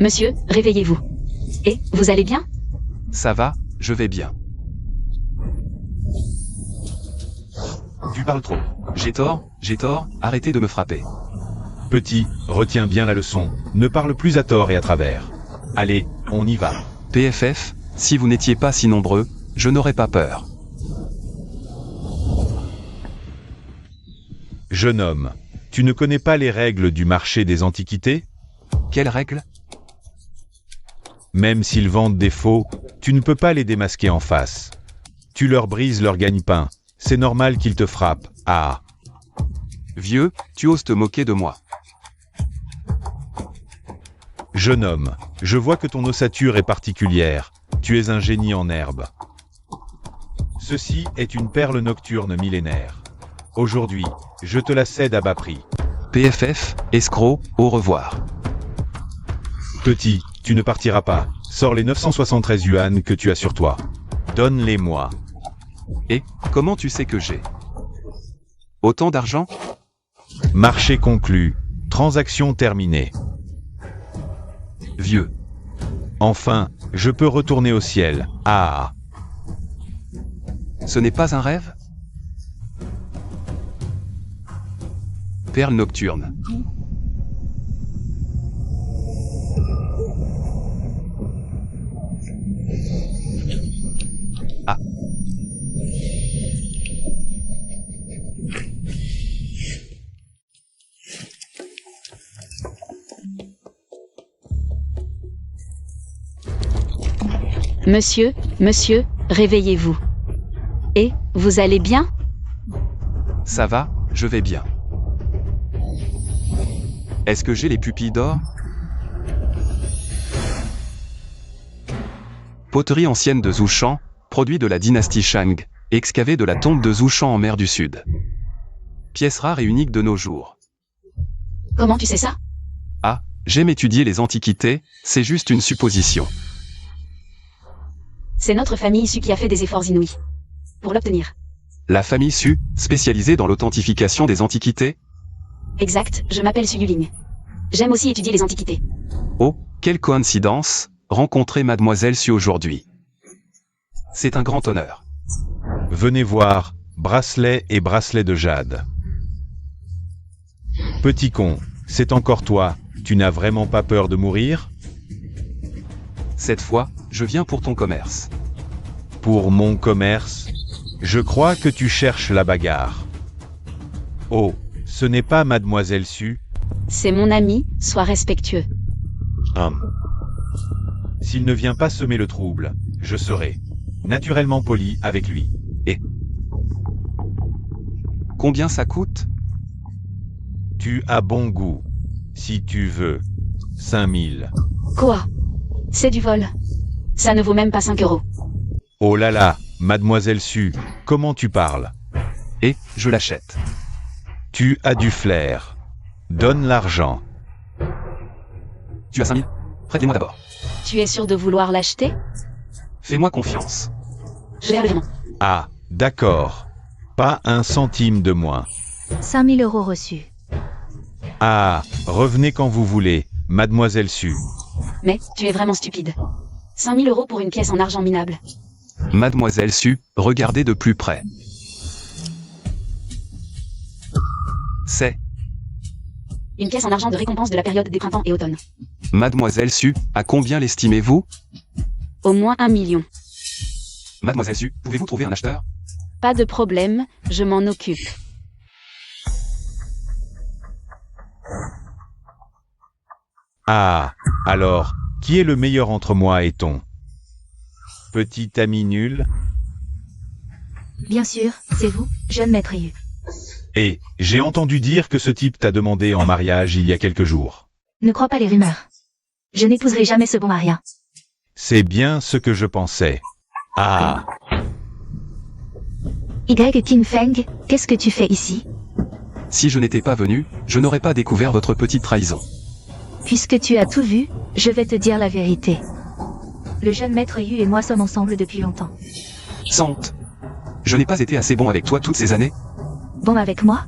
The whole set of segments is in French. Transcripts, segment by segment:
Monsieur, réveillez-vous. Et, vous allez bien? Ça va, je vais bien. Tu parles trop. J'ai tort, arrêtez de me frapper. Petit, retiens bien la leçon, ne parle plus à tort et à travers. Allez, on y va. PFF, si vous n'étiez pas si nombreux, je n'aurais pas peur. Jeune homme, tu ne connais pas les règles du marché des antiquités? Quelles règles? Même s'ils vendent des faux, tu ne peux pas les démasquer en face. Tu leur brises leur gagne-pain, c'est normal qu'ils te frappent. Ah! Vieux, tu oses te moquer de moi. Jeune homme, je vois que ton ossature est particulière, tu es un génie en herbe. Ceci est une perle nocturne millénaire. Aujourd'hui, je te la cède à bas prix. PFF, escroc, au revoir. Petit, tu ne partiras pas, sors les 973 yuan que tu as sur toi. Donne-les-moi. Et, comment tu sais que j'ai autant d'argent? Marché conclu, transaction terminée. Vieux. Enfin, je peux retourner au ciel. Ah! Ce n'est pas un rêve? Perle nocturne. Ah. Monsieur, réveillez-vous. Et, vous allez bien? Ça va, je vais bien. Est-ce que j'ai les pupilles d'or? Poterie ancienne de Zhoushan, produit de la dynastie Shang, excavé de la tombe de Zhoushan en mer du Sud. Pièce rare et unique de nos jours. Comment tu sais ça? Ah, j'aime étudier les antiquités, c'est juste une supposition. C'est notre famille Su qui a fait des efforts inouïs. Pour l'obtenir. La famille Su, spécialisée dans l'authentification des antiquités? Exact, je m'appelle Su Yuling. J'aime aussi étudier les antiquités. Oh, quelle coïncidence, rencontrer Mademoiselle Su aujourd'hui. C'est un grand honneur. Venez voir, bracelet et bracelet de jade. Petit con, c'est encore toi, tu n'as vraiment pas peur de mourir? Cette fois, je viens pour ton commerce. Pour mon commerce? Je crois que tu cherches la bagarre. Oh, ce n'est pas Mademoiselle Su? C'est mon ami, sois respectueux. S'il ne vient pas semer le trouble, je serai naturellement poli avec lui. Et combien ça coûte? Tu as bon goût. Si tu veux, 5000. Quoi? C'est du vol. Ça ne vaut même pas 5 €. Oh là là, Mademoiselle Su, comment tu parles? Et, je l'achète. Tu as du flair. Donne l'argent. Tu as 5000? Prêtez-moi d'abord. Tu es sûr de vouloir l'acheter? Fais-moi confiance. Je vais le Ah, d'accord. Pas un centime de moins. 5000 € reçus. Ah, revenez quand vous voulez, Mademoiselle Su. Mais, tu es vraiment stupide. 5000 € pour une pièce en argent minable. Mademoiselle Su, regardez de plus près. C'est Une pièce en argent de récompense de la période des printemps et automnes. Mademoiselle Su, à combien l'estimez-vous? Au moins 1 million. Mademoiselle Su, pouvez-vous trouver un acheteur? Pas de problème, je m'en occupe. Ah, alors, qui est le meilleur entre moi et ton petit ami nul? Bien sûr, c'est vous, jeune maître Yu. Et, j'ai entendu dire que ce type t'a demandé en mariage il y a quelques jours. Ne crois pas les rumeurs. Je n'épouserai jamais ce bon maria. C'est bien ce que je pensais. Ah, Y Qin Feng, qu'est-ce que tu fais ici? Si je n'étais pas venu, je n'aurais pas découvert votre petite trahison. Puisque tu as tout vu, je vais te dire la vérité. Le jeune maître Yu et moi sommes ensemble depuis longtemps. Sante. Je n'ai pas été assez bon avec toi toutes ces années? Bon avec moi?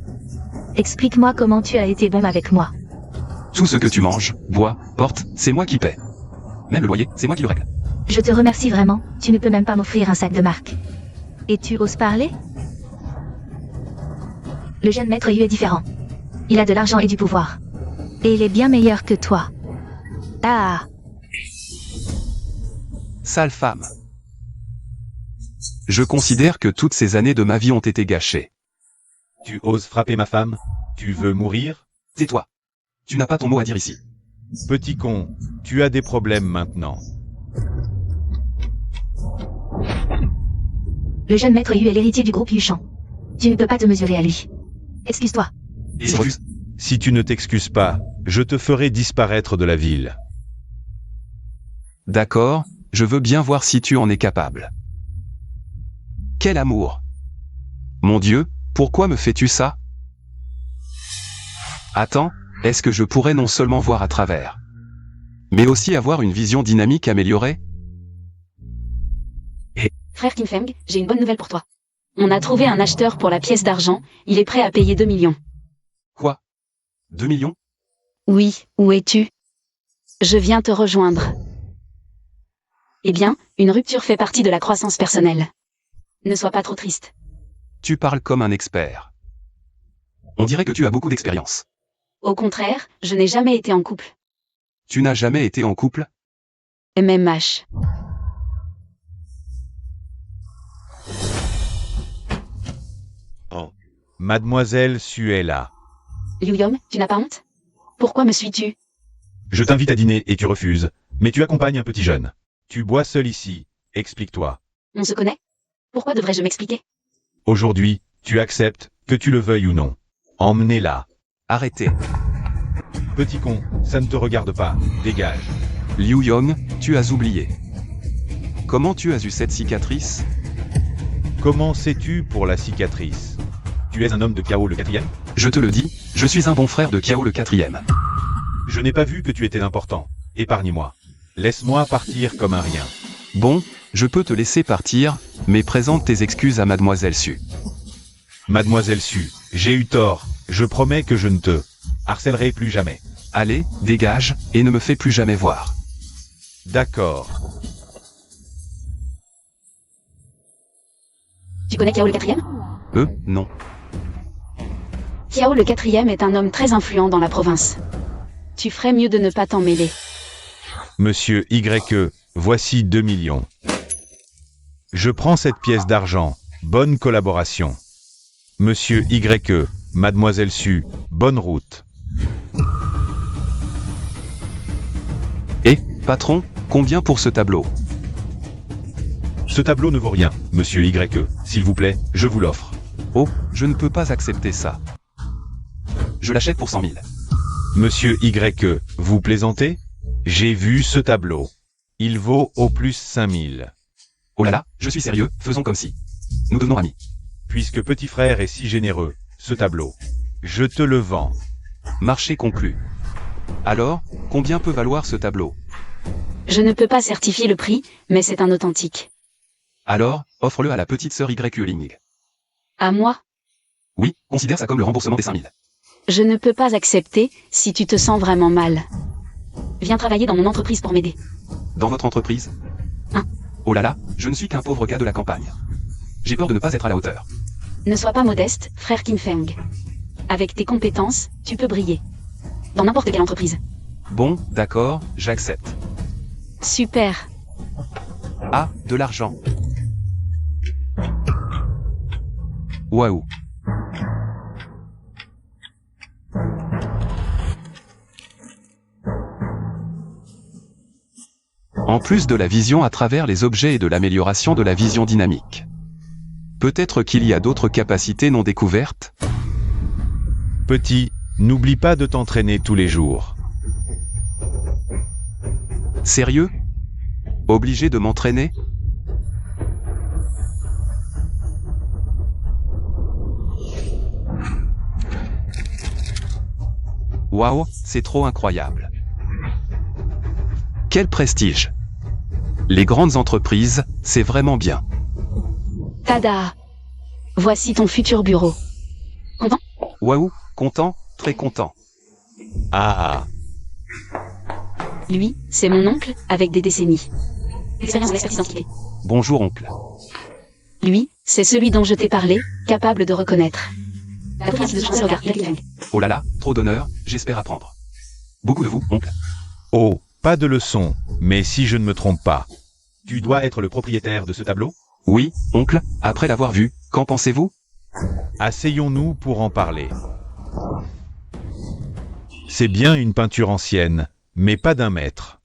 Explique-moi comment tu as été bon avec moi. Tout ce que tu manges, bois, portes, c'est moi qui paie. Même le loyer, c'est moi qui le règle. Je te remercie vraiment, tu ne peux même pas m'offrir un sac de marque. Et tu oses parler? Le jeune maître Yu est différent. Il a de l'argent et du pouvoir. Et il est bien meilleur que toi. Ah, Sale femme. Je considère que toutes ces années de ma vie ont été gâchées. Tu oses frapper ma femme? Tu veux mourir? Tais-toi. Tu n'as pas ton mot à dire ici. Petit con, tu as des problèmes maintenant. le jeune maître Yu est l'héritier du groupe Yuchan. Tu ne peux pas te mesurer à lui. Excuse-toi. Et si je refuse? Si tu ne t'excuses pas, je te ferai disparaître de la ville. D'accord, je veux bien voir si tu en es capable. Quel amour! Mon Dieu, pourquoi me fais-tu ça? Attends, est-ce que je pourrais non seulement voir à travers, mais aussi avoir une vision dynamique améliorée? Frère Kim Feng, j'ai une bonne nouvelle pour toi. On a trouvé un acheteur pour la pièce d'argent, il est prêt à payer 2 millions. Quoi? 2 millions? Oui, où es-tu? Je viens te rejoindre. Eh bien, une rupture fait partie de la croissance personnelle. Ne sois pas trop triste. Tu parles comme un expert. On dirait que tu as beaucoup d'expérience. Au contraire, je n'ai jamais été en couple. Tu n'as jamais été en couple? MMH. Mademoiselle Su est là. Liu Yong, tu n'as pas honte? Pourquoi me suis-tu? Je t'invite à dîner et tu refuses, mais tu accompagnes un petit jeune. Tu bois seul ici, explique-toi. On se connaît? Pourquoi devrais-je m'expliquer? Aujourd'hui, tu acceptes, que tu le veuilles ou non. Emmenez-la. Arrêtez. Petit con, ça ne te regarde pas, dégage. Liu Yong, tu as oublié. Comment tu as eu cette cicatrice? Comment sais-tu pour la cicatrice? Tu es un homme de Kiao le 4e? Je te le dis, je suis un bon frère de Kiao le 4e. Je n'ai pas vu que tu étais important. Épargne-moi. Laisse-moi partir comme un rien. Bon, je peux te laisser partir, mais présente tes excuses à Mademoiselle Su. Mademoiselle Su, j'ai eu tort. Je promets que je ne te harcèlerai plus jamais. Allez, dégage, et ne me fais plus jamais voir. D'accord. Tu connais Kiao le 4e? Non. Kiao le 4e est un homme très influent dans la province. Tu ferais mieux de ne pas t'en mêler. Monsieur YE, voici 2 millions. Je prends cette pièce d'argent. Bonne collaboration. Monsieur YE, Mademoiselle Su, bonne route. Et, patron, combien pour ce tableau? Ce tableau ne vaut rien, monsieur YE. S'il vous plaît, je vous l'offre. Oh, je ne peux pas accepter ça. Je l'achète pour 100 000. Monsieur YE, vous plaisantez? J'ai vu ce tableau. Il vaut au plus 5000. Oh là là, je suis sérieux, faisons comme si. Nous devenons amis. Puisque petit frère est si généreux, ce tableau, je te le vends. Marché conclu. Alors, combien peut valoir ce tableau? Je ne peux pas certifier le prix, mais c'est un authentique. Alors, offre-le à la petite sœur YE Ling. À moi? Oui, considère ça comme le remboursement des 5000. Je ne peux pas accepter, si tu te sens vraiment mal. Viens travailler dans mon entreprise pour m'aider. Dans votre entreprise? Hein? Oh là là, je ne suis qu'un pauvre gars de la campagne. J'ai peur de ne pas être à la hauteur. Ne sois pas modeste, frère Kim Feng. Avec tes compétences, tu peux briller. Dans n'importe quelle entreprise. Bon, d'accord, j'accepte. Super. Ah, de l'argent. Waouh. En plus de la vision à travers les objets et de l'amélioration de la vision dynamique. Peut-être qu'il y a d'autres capacités non découvertes? Petit, n'oublie pas de t'entraîner tous les jours. Sérieux? Obligé de m'entraîner? Waouh, c'est trop incroyable. Quel prestige! Les grandes entreprises, c'est vraiment bien. Tada! Voici ton futur bureau. Content? Waouh, content, très content. Ah, Lui, c'est mon oncle, avec des décennies d'expérience de l'expertise d'entité. Bonjour oncle. Lui, c'est celui dont je t'ai parlé, capable de reconnaître. La brillance de chanceux regard, Feng. Oh là là, trop d'honneur, j'espère apprendre. Beaucoup de vous, oncle. Oh, pas de leçon, mais si je ne me trompe pas, tu dois être le propriétaire de ce tableau? Oui, oncle, après l'avoir vu, qu'en pensez-vous? Asseyons-nous pour en parler. C'est bien une peinture ancienne, mais pas d'1 mètre.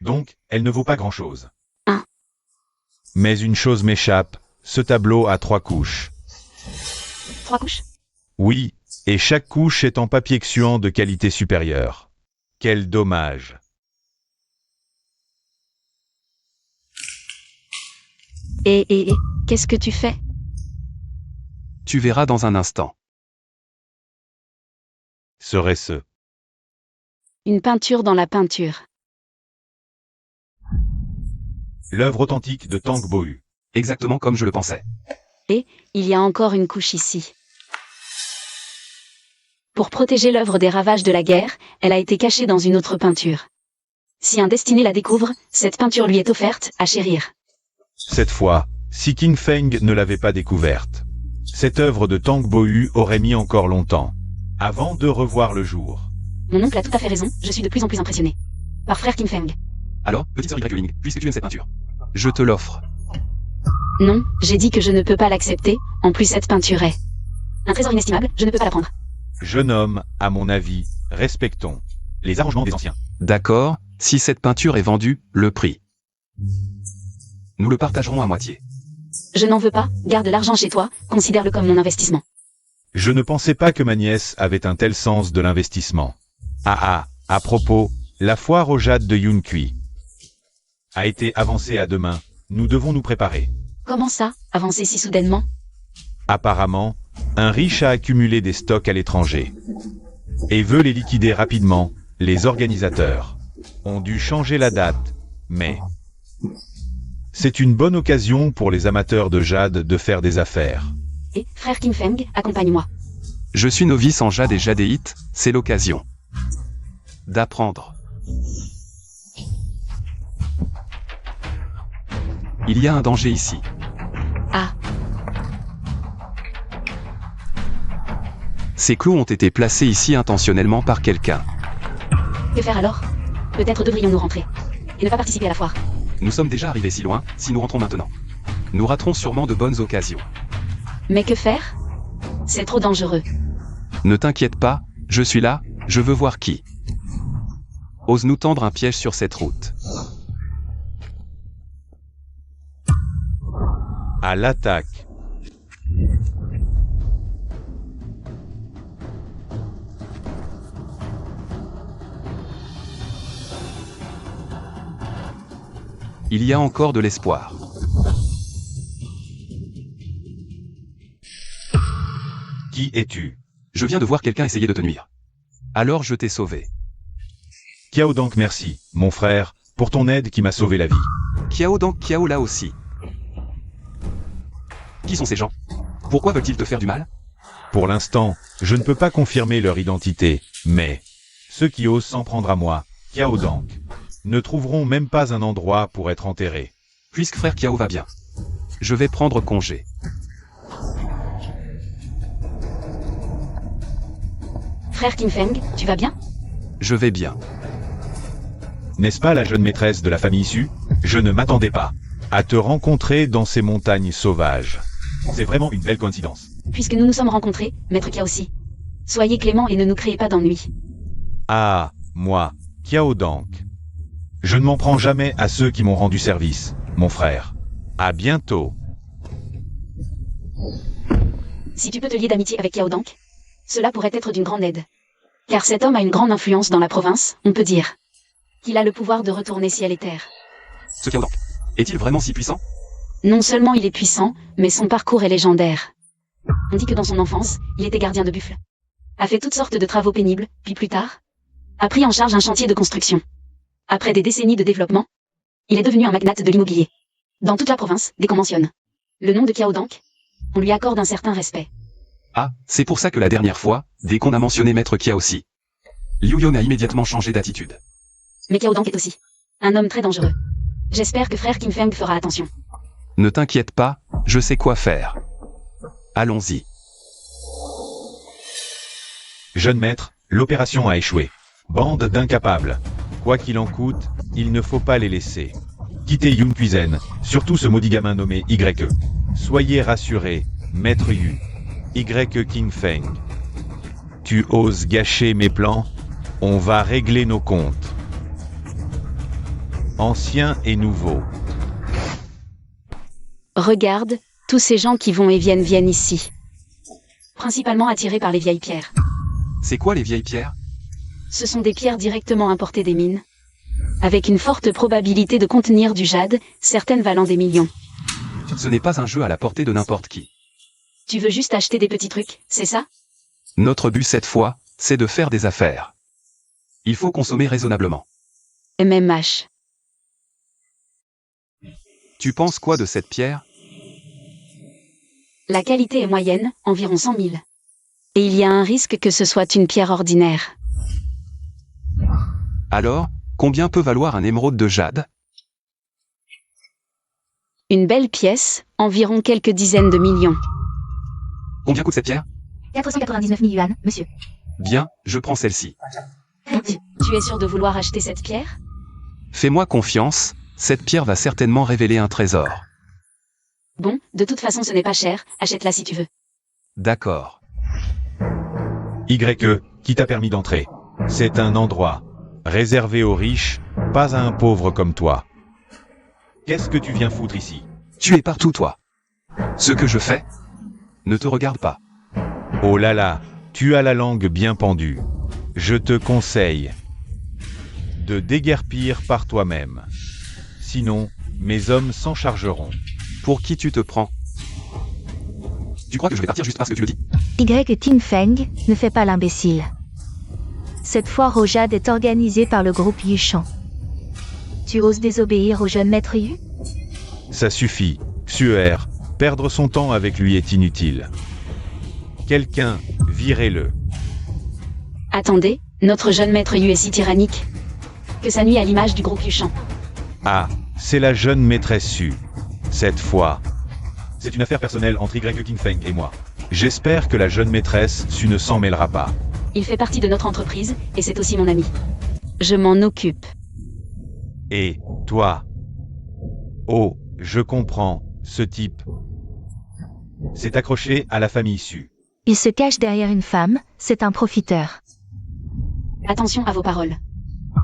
Donc, elle ne vaut pas grand-chose. Ah. Mais une chose m'échappe, ce tableau a 3 couches. 3 couches? Oui, et chaque couche est en papier xuant de qualité supérieure. Quel dommage. Et, qu'est-ce que tu fais? Tu verras dans un instant. Serait-ce Une peinture dans la peinture. l'œuvre authentique de Tang Bohu? Exactement comme je le pensais. Il y a encore une couche ici. Pour protéger l'œuvre des ravages de la guerre, elle a été cachée dans une autre peinture. Si un destiné la découvre, cette peinture lui est offerte, à chérir. Cette fois, si Qin Feng ne l'avait pas découverte, cette œuvre de Tang Bohu aurait mis encore longtemps, avant de revoir le jour. Mon oncle a tout à fait raison, je suis de plus en plus impressionné. Par frère Kim Feng. Alors, petite sœur Y-Wing, puisque tu aimes cette peinture, je te l'offre. Non, j'ai dit que je ne peux pas l'accepter, en plus cette peinture est un trésor inestimable, je ne peux pas la prendre. Jeune homme, à mon avis, respectons les arrangements des anciens. D'accord, si cette peinture est vendue, le prix. Nous le partagerons à moitié. Je n'en veux pas, garde l'argent chez toi, considère-le comme mon investissement. Je ne pensais pas que ma nièce avait un tel sens de l'investissement. À propos, la foire aux jades de Yunkui a été avancée à demain, nous devons nous préparer. Comment ça, avancer si soudainement? Apparemment, un riche a accumulé des stocks à l'étranger et veut les liquider rapidement. Les organisateurs ont dû changer la date, mais c'est une bonne occasion pour les amateurs de jade de faire des affaires. Et, frère Kim Feng, accompagne-moi. Je suis novice en jade et jadéite, c'est l'occasion d'apprendre. Il y a un danger ici. Ah, Ces clous ont été placés ici intentionnellement par quelqu'un. que faire alors? Peut-être devrions-nous rentrer. Et ne pas participer à la foire. Nous sommes déjà arrivés si loin, si nous rentrons maintenant. Nous raterons sûrement de bonnes occasions. Mais que faire? C'est trop dangereux. Ne t'inquiète pas, je suis là, je veux voir qui ose nous tendre un piège sur cette route. À l'attaque. Il y a encore de l'espoir. Qui es-tu? Je viens de voir quelqu'un essayer de te nuire. Alors je t'ai sauvé. Kiao donc merci, mon frère, pour ton aide qui m'a sauvé la vie. Kiao donc Kiao là aussi. Qui sont ces gens? Pourquoi veulent-ils te faire du mal? Pour l'instant, je ne peux pas confirmer leur identité, mais ceux qui osent s'en prendre à moi, Kiao donc, ne trouveront même pas un endroit pour être enterrés. Puisque frère Kiao va bien, je vais prendre congé. Frère Kim Feng, tu vas bien? Je vais bien. N'est-ce pas la jeune maîtresse de la famille Su? Je ne m'attendais pas à te rencontrer dans ces montagnes sauvages. C'est vraiment une belle coïncidence. Puisque nous nous sommes rencontrés, maître Kia aussi. Soyez clément et ne nous créez pas d'ennui. Ah, moi, Kiao donc. Je ne m'en prends jamais à ceux qui m'ont rendu service, mon frère. À bientôt. Si tu peux te lier d'amitié avec Kiao Dank, cela pourrait être d'une grande aide. Car cet homme a une grande influence dans la province, on peut dire. Qu'il a le pouvoir de retourner ciel et terre. Ce Kiao donc, est-il vraiment si puissant? Non seulement il est puissant, mais son parcours est légendaire. On dit que dans son enfance, il était gardien de buffles. A fait toutes sortes de travaux pénibles, puis plus tard, a pris en charge un chantier de construction. Après des décennies de développement, il est devenu un magnate de l'immobilier. Dans toute la province, dès qu'on mentionne le nom de Kiao Dank, on lui accorde un certain respect. Ah, c'est pour ça que la dernière fois, dès qu'on a mentionné Maître Kia aussi, Liu Yon a immédiatement changé d'attitude. Mais Cao Dang est aussi un homme très dangereux. J'espère que frère Kim Feng fera attention. Ne t'inquiète pas, je sais quoi faire. Allons-y. Jeune maître, l'opération a échoué. Bande d'incapables. Quoi qu'il en coûte, il ne faut pas les laisser. Quittez Yun Kuizen, surtout ce maudit gamin nommé YE. Soyez rassurés, maître Yu. Y King Feng. Tu oses gâcher mes plans? On va régler nos comptes. Anciens et nouveaux. Regarde, tous ces gens qui vont et viennent ici. Principalement attirés par les vieilles pierres. C'est quoi les vieilles pierres? Ce sont des pierres directement importées des mines. Avec une forte probabilité de contenir du jade, certaines valant des millions. Ce n'est pas un jeu à la portée de n'importe qui. Tu veux juste acheter des petits trucs, c'est ça? Notre but cette fois, c'est de faire des affaires. Il faut consommer raisonnablement. MMH. Tu penses quoi de cette pierre? La qualité est moyenne, environ 100 000. Et il y a un risque que ce soit une pierre ordinaire. Alors, combien peut valoir un émeraude de jade? Une belle pièce, environ quelques dizaines de millions. Combien coûte cette pierre? 499 000 yuan, monsieur. Bien, je prends celle-ci. Tu es sûr de vouloir acheter cette pierre? Fais-moi confiance, cette pierre va certainement révéler un trésor. Bon, de toute façon ce n'est pas cher, achète-la si tu veux. D'accord. YE, qui t'a permis d'entrer? C'est un endroit réservé aux riches, pas à un pauvre comme toi. Qu'est-ce que tu viens foutre ici? Tu es partout, toi. Ce que je fais ne te regarde pas. Oh là là, tu as la langue bien pendue. Je te conseille de déguerpir par toi-même. Sinon, mes hommes s'en chargeront. Pour qui tu te prends? Tu crois que je vais partir juste parce que tu le dis? Y King Feng ne fait pas l'imbécile. Cette foire au jade est organisée par le groupe Yushan. Tu oses désobéir au jeune maître Yu? Ça suffit, Suer, perdre son temps avec lui est inutile. Quelqu'un, virez-le. Attendez, notre jeune maître Yu est si tyrannique que ça nuit à l'image du groupe Yushan. Ah, c'est la jeune maîtresse Su. Cette fois, c'est une affaire personnelle entre Y King Feng et moi. J'espère que la jeune maîtresse Su ne s'en mêlera pas. Il fait partie de notre entreprise, et c'est aussi mon ami. Je m'en occupe. Et, toi? Oh, je comprends, ce type s'est accroché à la famille Su. Il se cache derrière une femme, c'est un profiteur. Attention à vos paroles.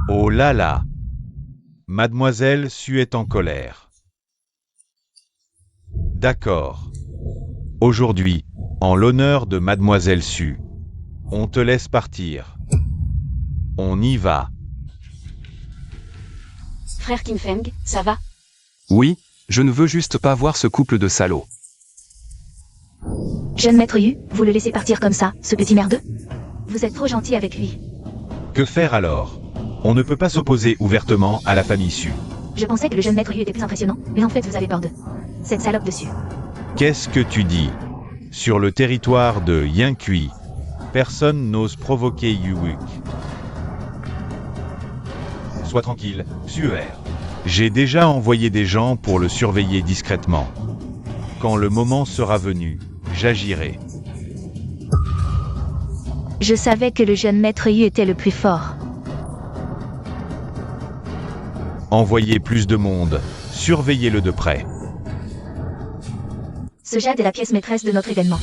Oh là là! Mademoiselle Su est en colère. D'accord. Aujourd'hui, en l'honneur de Mademoiselle Su, on te laisse partir. On y va. Frère Kim Feng, ça va? Oui, je ne veux juste pas voir ce couple de salauds. Jeune maître Yu, vous le laissez partir comme ça, ce petit merdeux? Vous êtes trop gentil avec lui. Que faire alors? On ne peut pas s'opposer ouvertement à la famille Su. Je pensais que le jeune maître Yu était plus impressionnant, mais en fait vous avez peur d'eux. Cette salope dessus. Qu'est-ce que tu dis? Sur le territoire de Yinkui, personne n'ose provoquer Yuwuk. Sois tranquille, Suer. J'ai déjà envoyé des gens pour le surveiller discrètement. Quand le moment sera venu, j'agirai. Je savais que le jeune maître Yu était le plus fort. Envoyez plus de monde, surveillez-le de près. Ce jade est la pièce maîtresse de notre événement.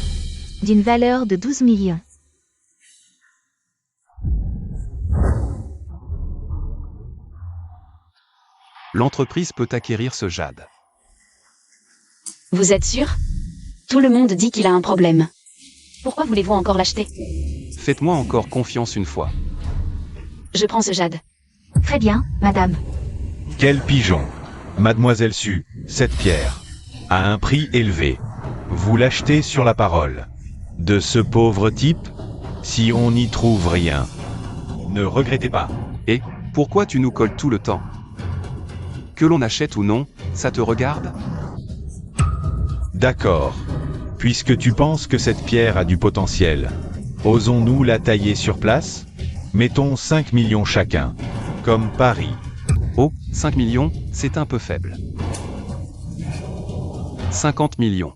D'une valeur de 12 millions. L'entreprise peut acquérir ce jade. Vous êtes sûr? Tout le monde dit qu'il a un problème. Pourquoi voulez-vous encore l'acheter? Faites-moi encore confiance une fois. Je prends ce jade. Très bien, madame. Quel pigeon! Mademoiselle Su, cette pierre, à un prix élevé. Vous l'achetez sur la parole. De ce pauvre type? Si on n'y trouve rien, ne regrettez pas. Et, pourquoi tu nous colles tout le temps? Que l'on achète ou non, ça te regarde? D'accord. Puisque tu penses que cette pierre a du potentiel, osons-nous la tailler sur place? Mettons 5 millions chacun. Comme Paris. Oh, 5 millions, c'est un peu faible. 50 millions.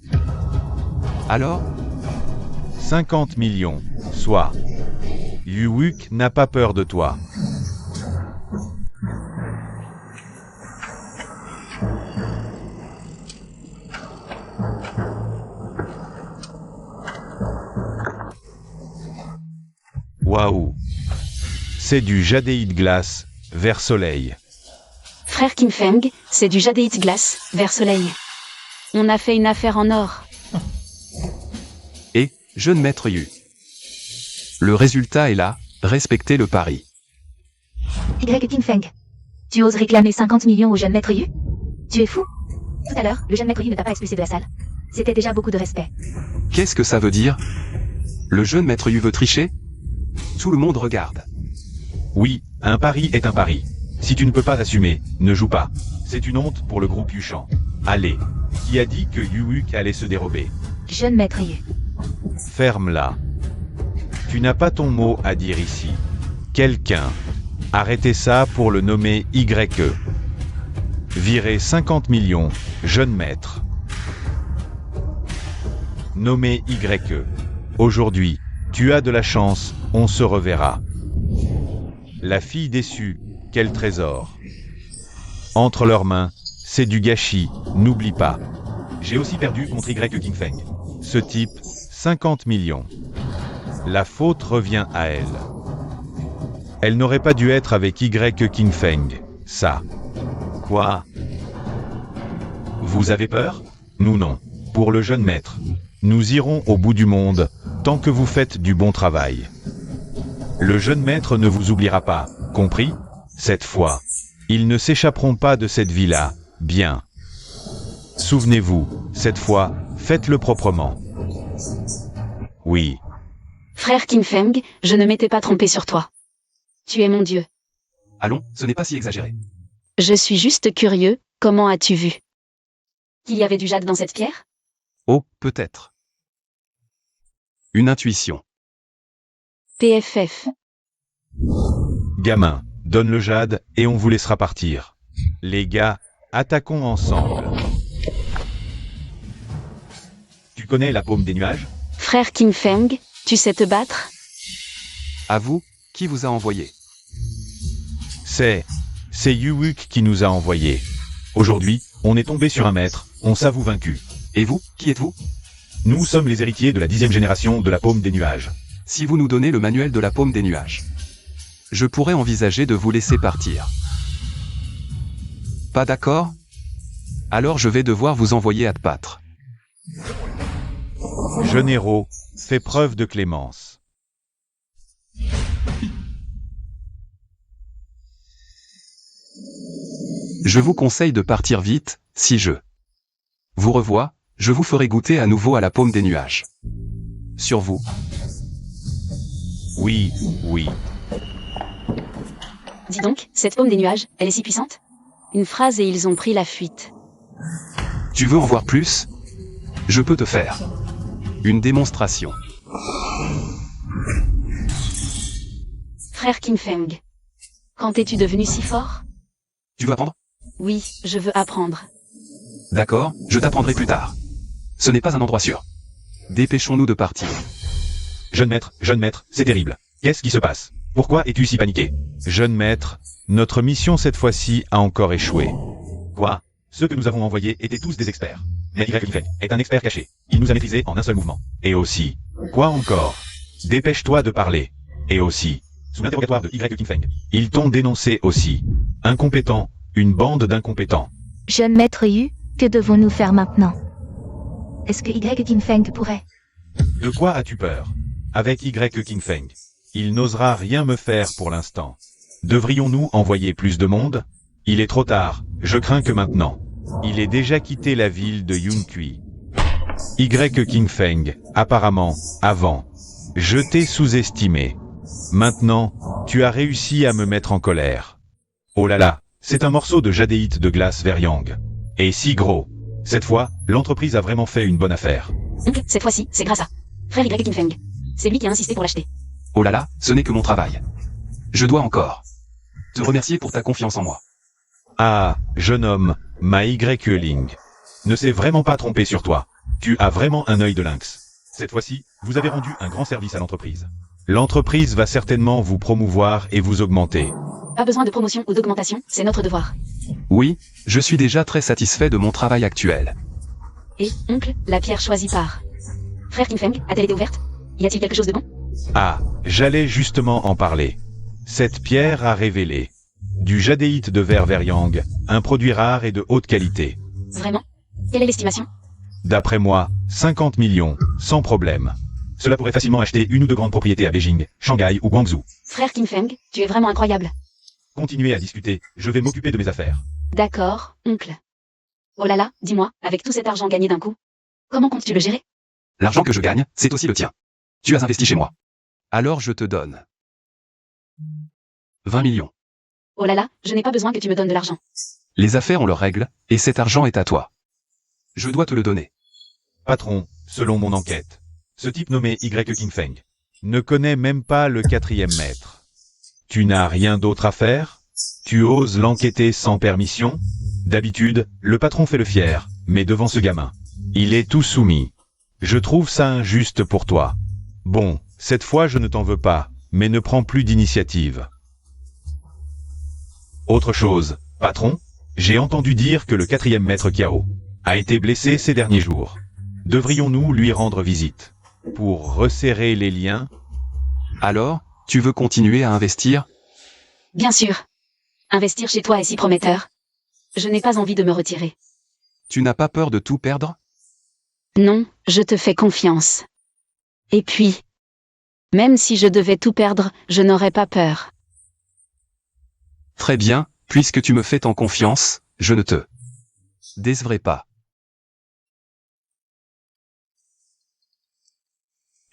Alors, 50 millions, soit. Yuwuk n'a pas peur de toi. Waouh. C'est du jadéite glace, vers soleil. Frère King Feng, c'est du jadéite glace, vers soleil. On a fait une affaire en or. et, jeune maître Yu. Le résultat est là, respectez le pari. Y. King Feng. Tu oses réclamer 50 millions au jeune maître Yu? Tu es fou? Tout à l'heure, le jeune maître Yu ne t'a pas expulsé de la salle. C'était déjà beaucoup de respect. Qu'est-ce que ça veut dire? Le jeune maître Yu veut tricher? Tout le monde regarde. Oui, un pari est un pari. Si tu ne peux pas assumer, ne joue pas. C'est une honte pour le groupe Yuchan. Allez, qui a dit que Yuwuk allait se dérober? Jeune maître Yu. Ferme-la. Tu n'as pas ton mot à dire ici. Quelqu'un. Arrêtez ça pour le nommer YE. Virez 50 millions, jeune maître. Nommé YE. Aujourd'hui, tu as de la chance, on se reverra. La fille déçue, quel trésor. Entre leurs mains, c'est du gâchis, n'oublie pas. J'ai aussi perdu contre Y King Feng. Ce type, 50 millions. La faute revient à elle. Elle n'aurait pas dû être avec Y King Feng, ça. Quoi? Vous avez peur? Nous non. Pour le jeune maître. Nous irons au bout du monde, tant que vous faites du bon travail. Le jeune maître ne vous oubliera pas, compris? Cette fois, ils ne s'échapperont pas de cette vie-là, bien. Souvenez-vous, cette fois, faites-le proprement. Oui. Frère King Feng, je ne m'étais pas trompé sur toi. Tu es mon dieu. Allons, ce n'est pas si exagéré. Je suis juste curieux, comment as-tu vu? Qu'il y avait du jade dans cette pierre? Oh, peut-être. Une intuition. PFF. Gamin, donne le jade et on vous laissera partir. Les gars, attaquons ensemble. Tu connais la paume des nuages? Frère King Feng, tu sais te battre? À vous, qui vous a envoyé? C'est Yuwuk qui nous a envoyés. Aujourd'hui, on est tombé sur un maître, on s'avoue vaincu. Et vous, qui êtes-vous? Nous sommes les héritiers de la 10e génération de la paume des nuages. Si vous nous donnez le manuel de la paume des nuages, je pourrais envisager de vous laisser partir. Pas d'accord? Alors je vais devoir vous envoyer à te battre. Jeune héros, fais preuve de clémence. Je vous conseille de partir vite, si je vous revois, je vous ferai goûter à nouveau à la paume des nuages. Sur vous. Oui, oui. Dis donc, cette paume des nuages, elle est si puissante? Une phrase et ils ont pris la fuite. Tu veux en voir plus? Je peux te faire une démonstration. Frère King Feng. Quand es-tu devenu si fort? Tu veux apprendre? Oui, je veux apprendre. D'accord, je t'apprendrai plus tard. Ce n'est pas un endroit sûr. Dépêchons-nous de partir. Jeune maître, c'est terrible. Qu'est-ce qui se passe? Pourquoi es-tu si paniqué? Jeune maître, notre mission cette fois-ci a encore échoué. Quoi? Ceux que nous avons envoyés étaient tous des experts. Mais Y King Feng est un expert caché. Il nous a maîtrisés en un seul mouvement. Et aussi. Quoi encore? Dépêche-toi de parler. Et aussi. Sous l'interrogatoire de Y King Feng. Ils t'ont dénoncé aussi. Incompétent. Une bande d'incompétents. Jeune maître Yu, que devons-nous faire maintenant? Est-ce que Y. King Feng pourrait? De quoi as-tu peur? Avec Y King Feng. Il n'osera rien me faire pour l'instant. Devrions-nous envoyer plus de monde? Il est trop tard, je crains que maintenant. Il est déjà quitté la ville de Yunkui. Y King Feng, apparemment, avant. Je t'ai sous-estimé. Maintenant, tu as réussi à me mettre en colère. Oh là là, c'est un morceau de jadéite de glace vers Yang. Et si gros. Cette fois, l'entreprise a vraiment fait une bonne affaire. Donc, cette fois-ci, c'est grâce à Frère Y King Feng. C'est lui qui a insisté pour l'acheter. Oh là là, ce n'est que mon travail. Je dois encore te remercier pour ta confiance en moi. Ah, jeune homme, ma Y-Ling ne s'est vraiment pas trompé sur toi. Tu as vraiment un œil de lynx. Cette fois-ci, vous avez rendu un grand service à l'entreprise. L'entreprise va certainement vous promouvoir et vous augmenter. Pas besoin de promotion ou d'augmentation, c'est notre devoir. Oui, je suis déjà très satisfait de mon travail actuel. Et, oncle, la pierre choisie par... Frère King Feng, a-t-elle été ouverte? Y a-t-il quelque chose de bon? Ah, j'allais justement en parler. Cette pierre a révélé du jadéite de Ververiang, un produit rare et de haute qualité. Vraiment? Quelle est l'estimation? D'après moi, 50 millions, sans problème. Cela pourrait facilement acheter une ou deux grandes propriétés à Beijing, Shanghai ou Guangzhou. Frère King Feng, tu es vraiment incroyable. Continuez à discuter, je vais m'occuper de mes affaires. D'accord, oncle. Oh là là, dis-moi, avec tout cet argent gagné d'un coup, comment comptes-tu le gérer? L'argent que je gagne, c'est aussi le tien. Tu as investi chez moi. Alors je te donne 20 millions. Oh là là, je n'ai pas besoin que tu me donnes de l'argent. Les affaires ont leurs règles, et cet argent est à toi. Je dois te le donner. Patron, selon mon enquête, ce type nommé Y King Feng ne connaît même pas le 4e maître. Tu n'as rien d'autre à faire? Tu oses l'enquêter sans permission? D'habitude, le patron fait le fier, mais devant ce gamin, il est tout soumis. Je trouve ça injuste pour toi. Bon, cette fois je ne t'en veux pas, mais ne prends plus d'initiative. Autre chose, patron, j'ai entendu dire que le 4e maître Kiao a été blessé ces derniers jours. Devrions-nous lui rendre visite pour resserrer les liens? Alors, tu veux continuer à investir? Bien sûr. Investir chez toi est si prometteur. Je n'ai pas envie de me retirer. Tu n'as pas peur de tout perdre? Non, je te fais confiance. Et puis, même si je devais tout perdre, je n'aurais pas peur. Très bien, puisque tu me fais tant confiance, je ne te décevrai pas.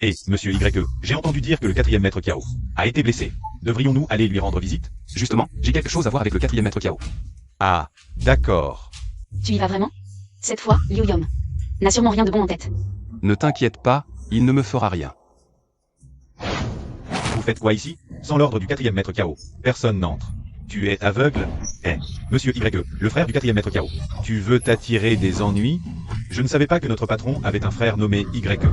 Et, monsieur Y, j'ai entendu dire que le 4e maître Kiao a été blessé. Devrions-nous aller lui rendre visite? Justement, j'ai quelque chose à voir avec le 4e maître Kiao. Ah, d'accord. Tu y vas vraiment? Cette fois, Liu Yong n'a sûrement rien de bon en tête. Ne t'inquiète pas, il ne me fera rien. Vous faites quoi ici? Sans l'ordre du 4e maître Kiao, personne n'entre. Tu es aveugle? Eh, monsieur Y, le frère du 4e maître Kiao. Tu veux t'attirer des ennuis? Je ne savais pas que notre patron avait un frère nommé Y.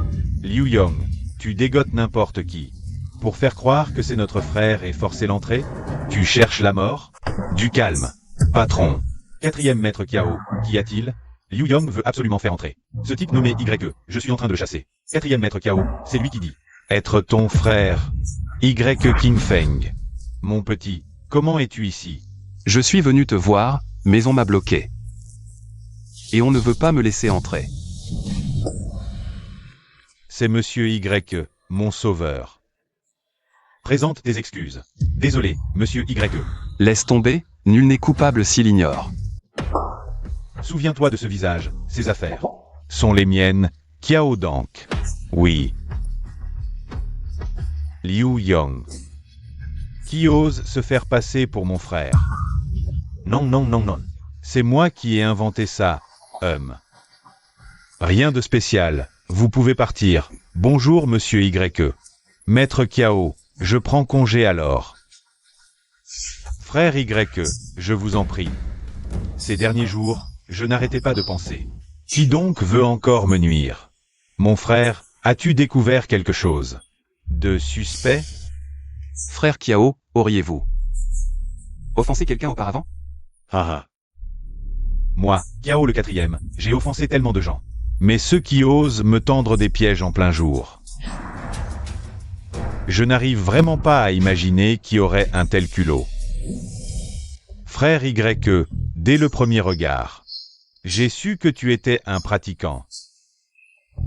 Liu Yong, tu dégotes n'importe qui. Pour faire croire que c'est notre frère et forcer l'entrée? Tu cherches la mort? Du calme. Patron. 4e maître Kiao, qu'y a-t-il? Liu Yong veut absolument faire entrer ce type nommé Y, je suis en train de le chasser. 4e maître Kiao, c'est lui qui dit être ton frère. Y King Feng. Mon petit, comment es-tu ici? Je suis venu te voir, mais on m'a bloqué. Et on ne veut pas me laisser entrer. C'est monsieur Y, mon sauveur. Présente tes excuses. Désolé, monsieur Y. Laisse tomber, nul n'est coupable s'il ignore. Souviens-toi de ce visage, ces affaires sont les miennes, Kiao Dank. Oui. Liu Yong. Qui ose se faire passer pour mon frère? Non, non, non, non. C'est moi qui ai inventé ça, Rien de spécial, vous pouvez partir. Bonjour monsieur Y. Maître Kiao, je prends congé alors. Frère Y, je vous en prie. Ces derniers jours, je n'arrêtais pas de penser. Qui donc veut encore me nuire? Mon frère, as-tu découvert quelque chose de suspect? Frère Kiao, auriez-vous offensé quelqu'un auparavant? Ah. Moi, Kiao le 4e, j'ai offensé tellement de gens. Mais ceux qui osent me tendre des pièges en plein jour. Je n'arrive vraiment pas à imaginer qui aurait un tel culot. Frère Y, dès le premier regard, j'ai su que tu étais un pratiquant.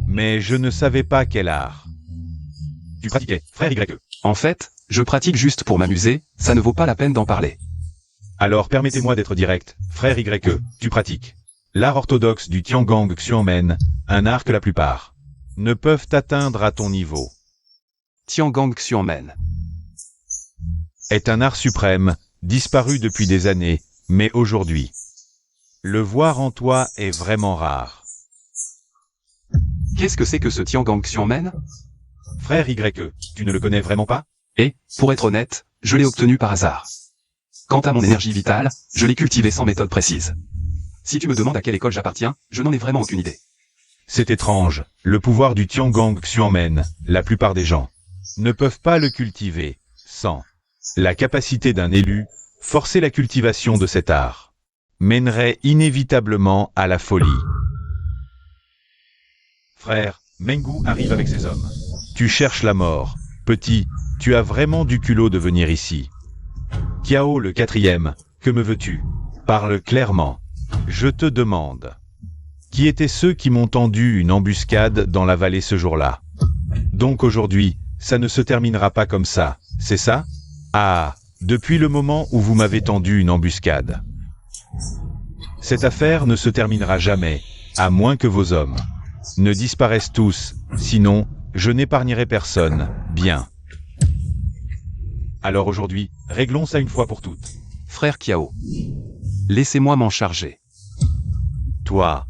Mais je ne savais pas quel art. Tu pratiquais, frère Y. En fait, je pratique juste pour m'amuser, ça ne vaut pas la peine d'en parler. Alors permettez-moi d'être direct, frère Y, tu pratiques l'art orthodoxe du Tiangong Xuanmen, un art que la plupart ne peuvent atteindre à ton niveau. Tiangong Xuanmen est un art suprême, disparu depuis des années, mais aujourd'hui, le voir en toi est vraiment rare. Qu'est-ce que c'est que ce Tiangong Xuanmen? Frère Y, tu ne le connais vraiment pas? Et, pour être honnête, je l'ai obtenu par hasard. Quant à mon énergie vitale, je l'ai cultivée sans méthode précise. Si tu me demandes à quelle école j'appartiens, je n'en ai vraiment aucune idée. C'est étrange, le pouvoir du Tiangang Xuanmen, la plupart des gens ne peuvent pas le cultiver, sans la capacité d'un élu, forcer la cultivation de cet art mènerait inévitablement à la folie. Frère, Mengu arrive avec ses hommes. Tu cherches la mort. Petit, tu as vraiment du culot de venir ici. Kiao le 4e, que me veux-tu? Parle clairement. Je te demande. Qui étaient ceux qui m'ont tendu une embuscade dans la vallée ce jour-là? Donc aujourd'hui, ça ne se terminera pas comme ça, c'est ça? Ah, depuis le moment où vous m'avez tendu une embuscade. Cette affaire ne se terminera jamais, à moins que vos hommes ne disparaissent tous, sinon, je n'épargnerai personne, bien. Alors aujourd'hui, réglons ça une fois pour toutes. Frère Kiao, laissez-moi m'en charger. Toi.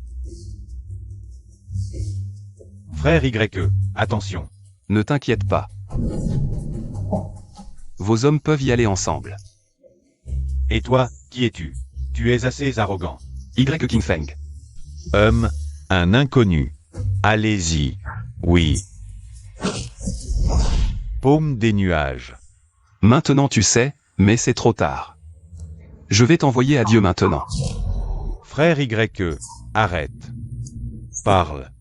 Frère YE, attention. Ne t'inquiète pas. Vos hommes peuvent y aller ensemble. Et toi, qui es-tu? Tu es assez arrogant. Y King Feng. Un inconnu. Allez-y. Oui. Paume des nuages. Maintenant tu sais, mais c'est trop tard. Je vais t'envoyer à Dieu maintenant. Frère YE, arrête. Parle.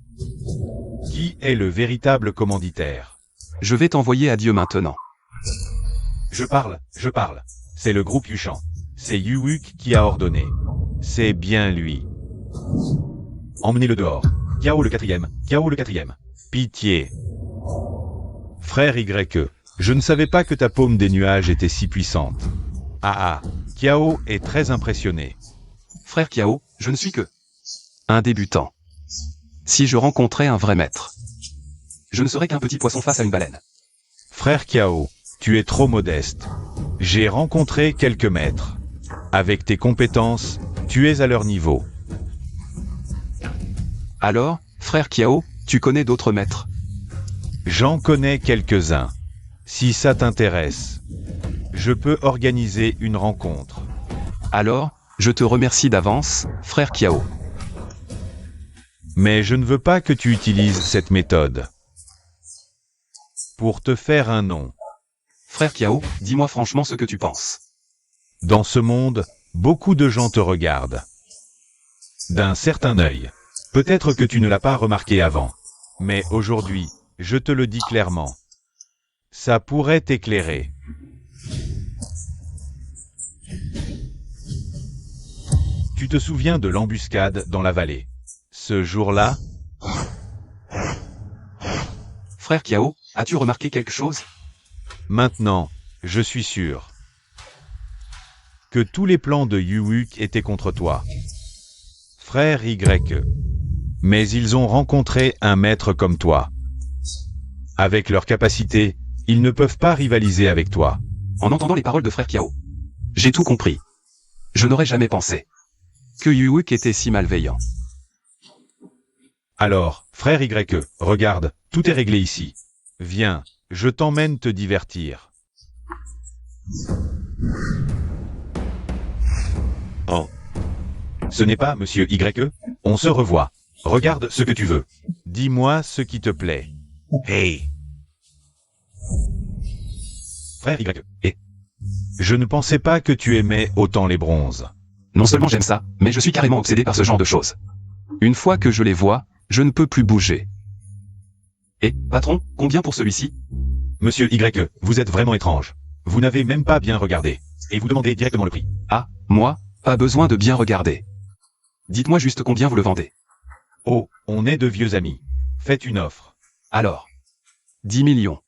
Qui est le véritable commanditaire? Je vais t'envoyer à Dieu maintenant. Je parle. C'est le groupe Yushan. C'est Yuwuk qui a ordonné. C'est bien lui. Emmenez-le dehors. Kiao le 4e. Pitié. Frère YE, je ne savais pas que ta paume des nuages était si puissante. Kiao est très impressionné. Frère Kiao, je ne suis que un débutant. Si je rencontrais un vrai maître, je ne serais qu'un petit poisson face à une baleine. Frère Kiao, tu es trop modeste. J'ai rencontré quelques maîtres. Avec tes compétences, tu es à leur niveau. Alors, frère Kiao, tu connais d'autres maîtres? J'en connais quelques-uns. Si ça t'intéresse, je peux organiser une rencontre. Alors, je te remercie d'avance, frère Kiao. Mais je ne veux pas que tu utilises cette méthode pour te faire un nom. Frère Kiao, dis-moi franchement ce que tu penses. Dans ce monde, beaucoup de gens te regardent d'un certain œil. Peut-être que tu ne l'as pas remarqué avant. Mais aujourd'hui, je te le dis clairement. Ça pourrait t'éclairer. Tu te souviens de l'embuscade dans la vallée? Ce jour-là? Frère Kiao, as-tu remarqué quelque chose? Maintenant, je suis sûr que tous les plans de Yuwuk étaient contre toi. Frère YE. Mais ils ont rencontré un maître comme toi. Avec leur capacité, ils ne peuvent pas rivaliser avec toi. En entendant les paroles de frère Kiao, j'ai tout compris. Je n'aurais jamais pensé que Yuwuk était si malveillant. Alors, frère YE, regarde, tout est réglé ici. Viens, je t'emmène te divertir. Oh. Ce n'est pas monsieur YE, on se revoit. Regarde ce que tu veux. Dis-moi ce qui te plaît. Hey. Frère YE, je ne pensais pas que tu aimais autant les bronzes. Non seulement j'aime ça, mais je suis carrément obsédé par ce genre de choses. Une fois que je les vois, je ne peux plus bouger. Et, patron, combien pour celui-ci? Monsieur YE, vous êtes vraiment étrange. Vous n'avez même pas bien regardé. Et vous demandez directement le prix. Ah, moi, pas besoin de bien regarder. Dites-moi juste combien vous le vendez. Oh, on est de vieux amis. Faites une offre. Alors. 10 millions.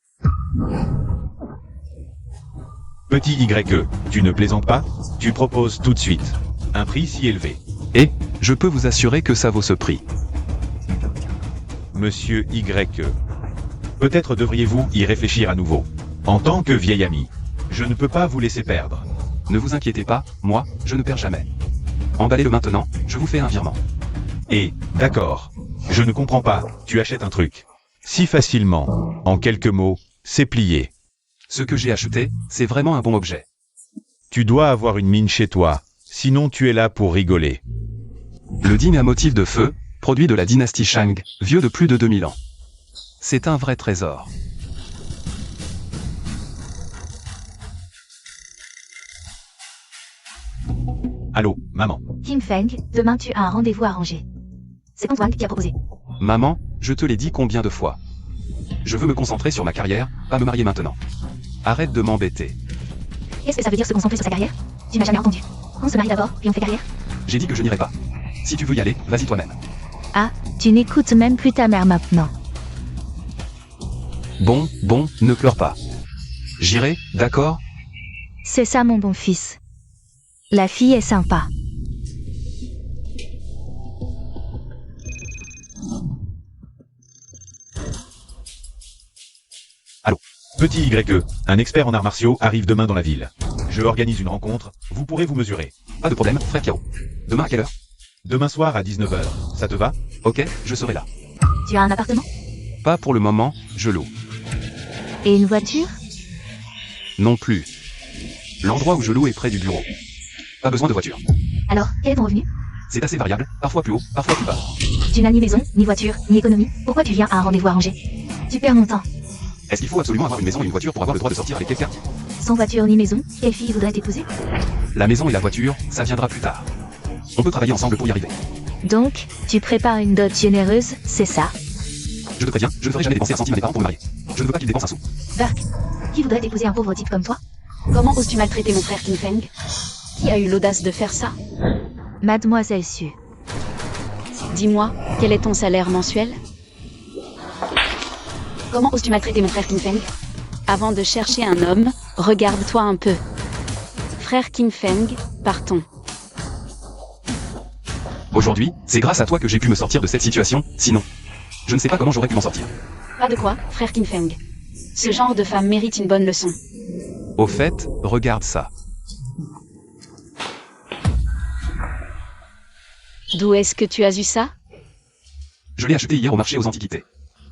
Petit YE, tu ne plaisantes pas? Tu proposes tout de suite un prix si élevé. Et, je peux vous assurer que ça vaut ce prix. Monsieur YE, peut-être devriez-vous y réfléchir à nouveau. En tant que vieil ami, je ne peux pas vous laisser perdre. Ne vous inquiétez pas, moi, je ne perds jamais. Emballez-le maintenant, je vous fais un virement. Et, d'accord. Je ne comprends pas, tu achètes un truc si facilement. En quelques mots, c'est plié. Ce que j'ai acheté, c'est vraiment un bon objet. Tu dois avoir une mine chez toi, sinon tu es là pour rigoler. Le digne à motif de feu, produit de la dynastie Shang, vieux de plus de 2000 ans. C'est un vrai trésor. Allô, maman. Kim Feng, demain tu as un rendez-vous arrangé. C'est Antoine qui a proposé. Maman, je te l'ai dit combien de fois. Je veux me concentrer sur ma carrière, pas me marier maintenant. Arrête de m'embêter. Qu'est-ce que ça veut dire se concentrer sur sa carrière? Tu m'as jamais entendu. On se marie d'abord, puis on fait carrière. J'ai dit que je n'irai pas. Si tu veux y aller, vas-y toi-même. Ah, tu n'écoutes même plus ta mère maintenant. Bon, ne pleure pas. J'irai, d'accord? C'est ça mon bon fils. La fille est sympa. Allô. Petit YE, un expert en arts martiaux arrive demain dans la ville. Je organise une rencontre, vous pourrez vous mesurer. Pas de problème, frère Kiao. Demain à quelle heure? Demain soir à 19 h, ça te va? Ok, je serai là. Tu as un appartement? Pas pour le moment, je loue. Et une voiture? Non plus. L'endroit où je loue est près du bureau. Pas besoin de voiture. Alors, quel est ton revenu? C'est assez variable, parfois plus haut, parfois plus bas. Tu n'as ni maison, ni voiture, ni économie. Pourquoi tu viens à un rendez-vous arrangé? Tu perds mon temps. Est-ce qu'il faut absolument avoir une maison et une voiture pour avoir le droit de sortir avec quelqu'un? Sans voiture ni maison, quelle fille voudrait t'épouser? La maison et la voiture, ça viendra plus tard. On peut travailler ensemble pour y arriver. Donc, tu prépares une dot généreuse, c'est ça? Je te préviens, je ne ferai jamais dépenser un centime à mes parents pour me marier. Je ne veux pas qu'ils dépensent un sou. Burk, qui voudrait épouser un pauvre type comme toi? Comment oses-tu maltraiter mon frère Kim Feng? Qui a eu l'audace de faire ça? Mademoiselle Su. Dis-moi, quel est ton salaire mensuel? Comment oses-tu maltraiter mon frère Kim Feng? Avant de chercher un homme, regarde-toi un peu. Frère Kim Feng, partons. Aujourd'hui, c'est grâce à toi que j'ai pu me sortir de cette situation, sinon, je ne sais pas comment j'aurais pu m'en sortir. Pas de quoi, frère Kim Feng. Ce genre de femme mérite une bonne leçon. Au fait, regarde ça. D'où est-ce que tu as eu ça? Je l'ai acheté hier au marché aux antiquités.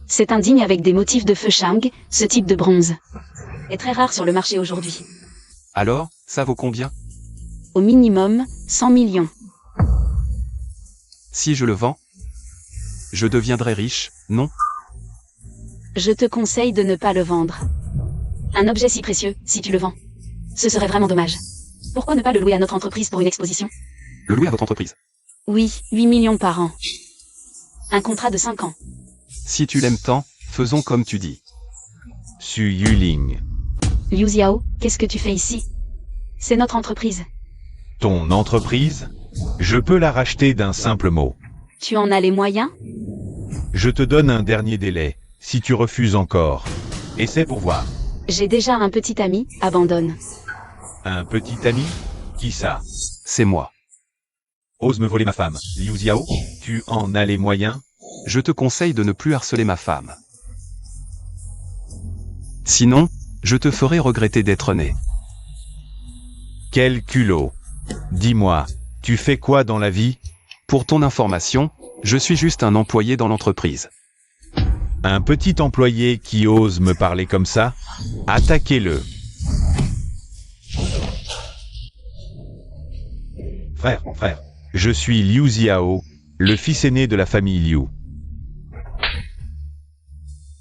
C'est un digne avec des motifs de feu Shang, ce type de bronze. Est très rare sur le marché aujourd'hui. Alors, ça vaut combien? Au minimum, 100 millions. Si je le vends, je deviendrai riche, non? Je te conseille de ne pas le vendre. Un objet si précieux, si tu le vends. Ce serait vraiment dommage. Pourquoi ne pas le louer à notre entreprise pour une exposition? Le louer à votre entreprise. Oui, 8 millions par an. Un contrat de 5 ans. Si tu l'aimes tant, faisons comme tu dis. Su Yuling. Liu Xiao, qu'est-ce que tu fais ici? C'est notre entreprise. Ton entreprise? Je peux la racheter d'un simple mot. Tu en as les moyens? Je te donne un dernier délai, si tu refuses encore. Essaie pour voir. J'ai déjà un petit ami, abandonne. Un petit ami? Qui ça? C'est moi. Ose me voler ma femme. Liu Xiao, tu en as les moyens? Je te conseille de ne plus harceler ma femme. Sinon, je te ferai regretter d'être né. Quel culot. Dis-moi, tu fais quoi dans la vie? Pour ton information, je suis juste un employé dans l'entreprise. Un petit employé qui ose me parler comme ça? Attaquez-le. Frère, je suis Liu Xiao, le fils aîné de la famille Liu.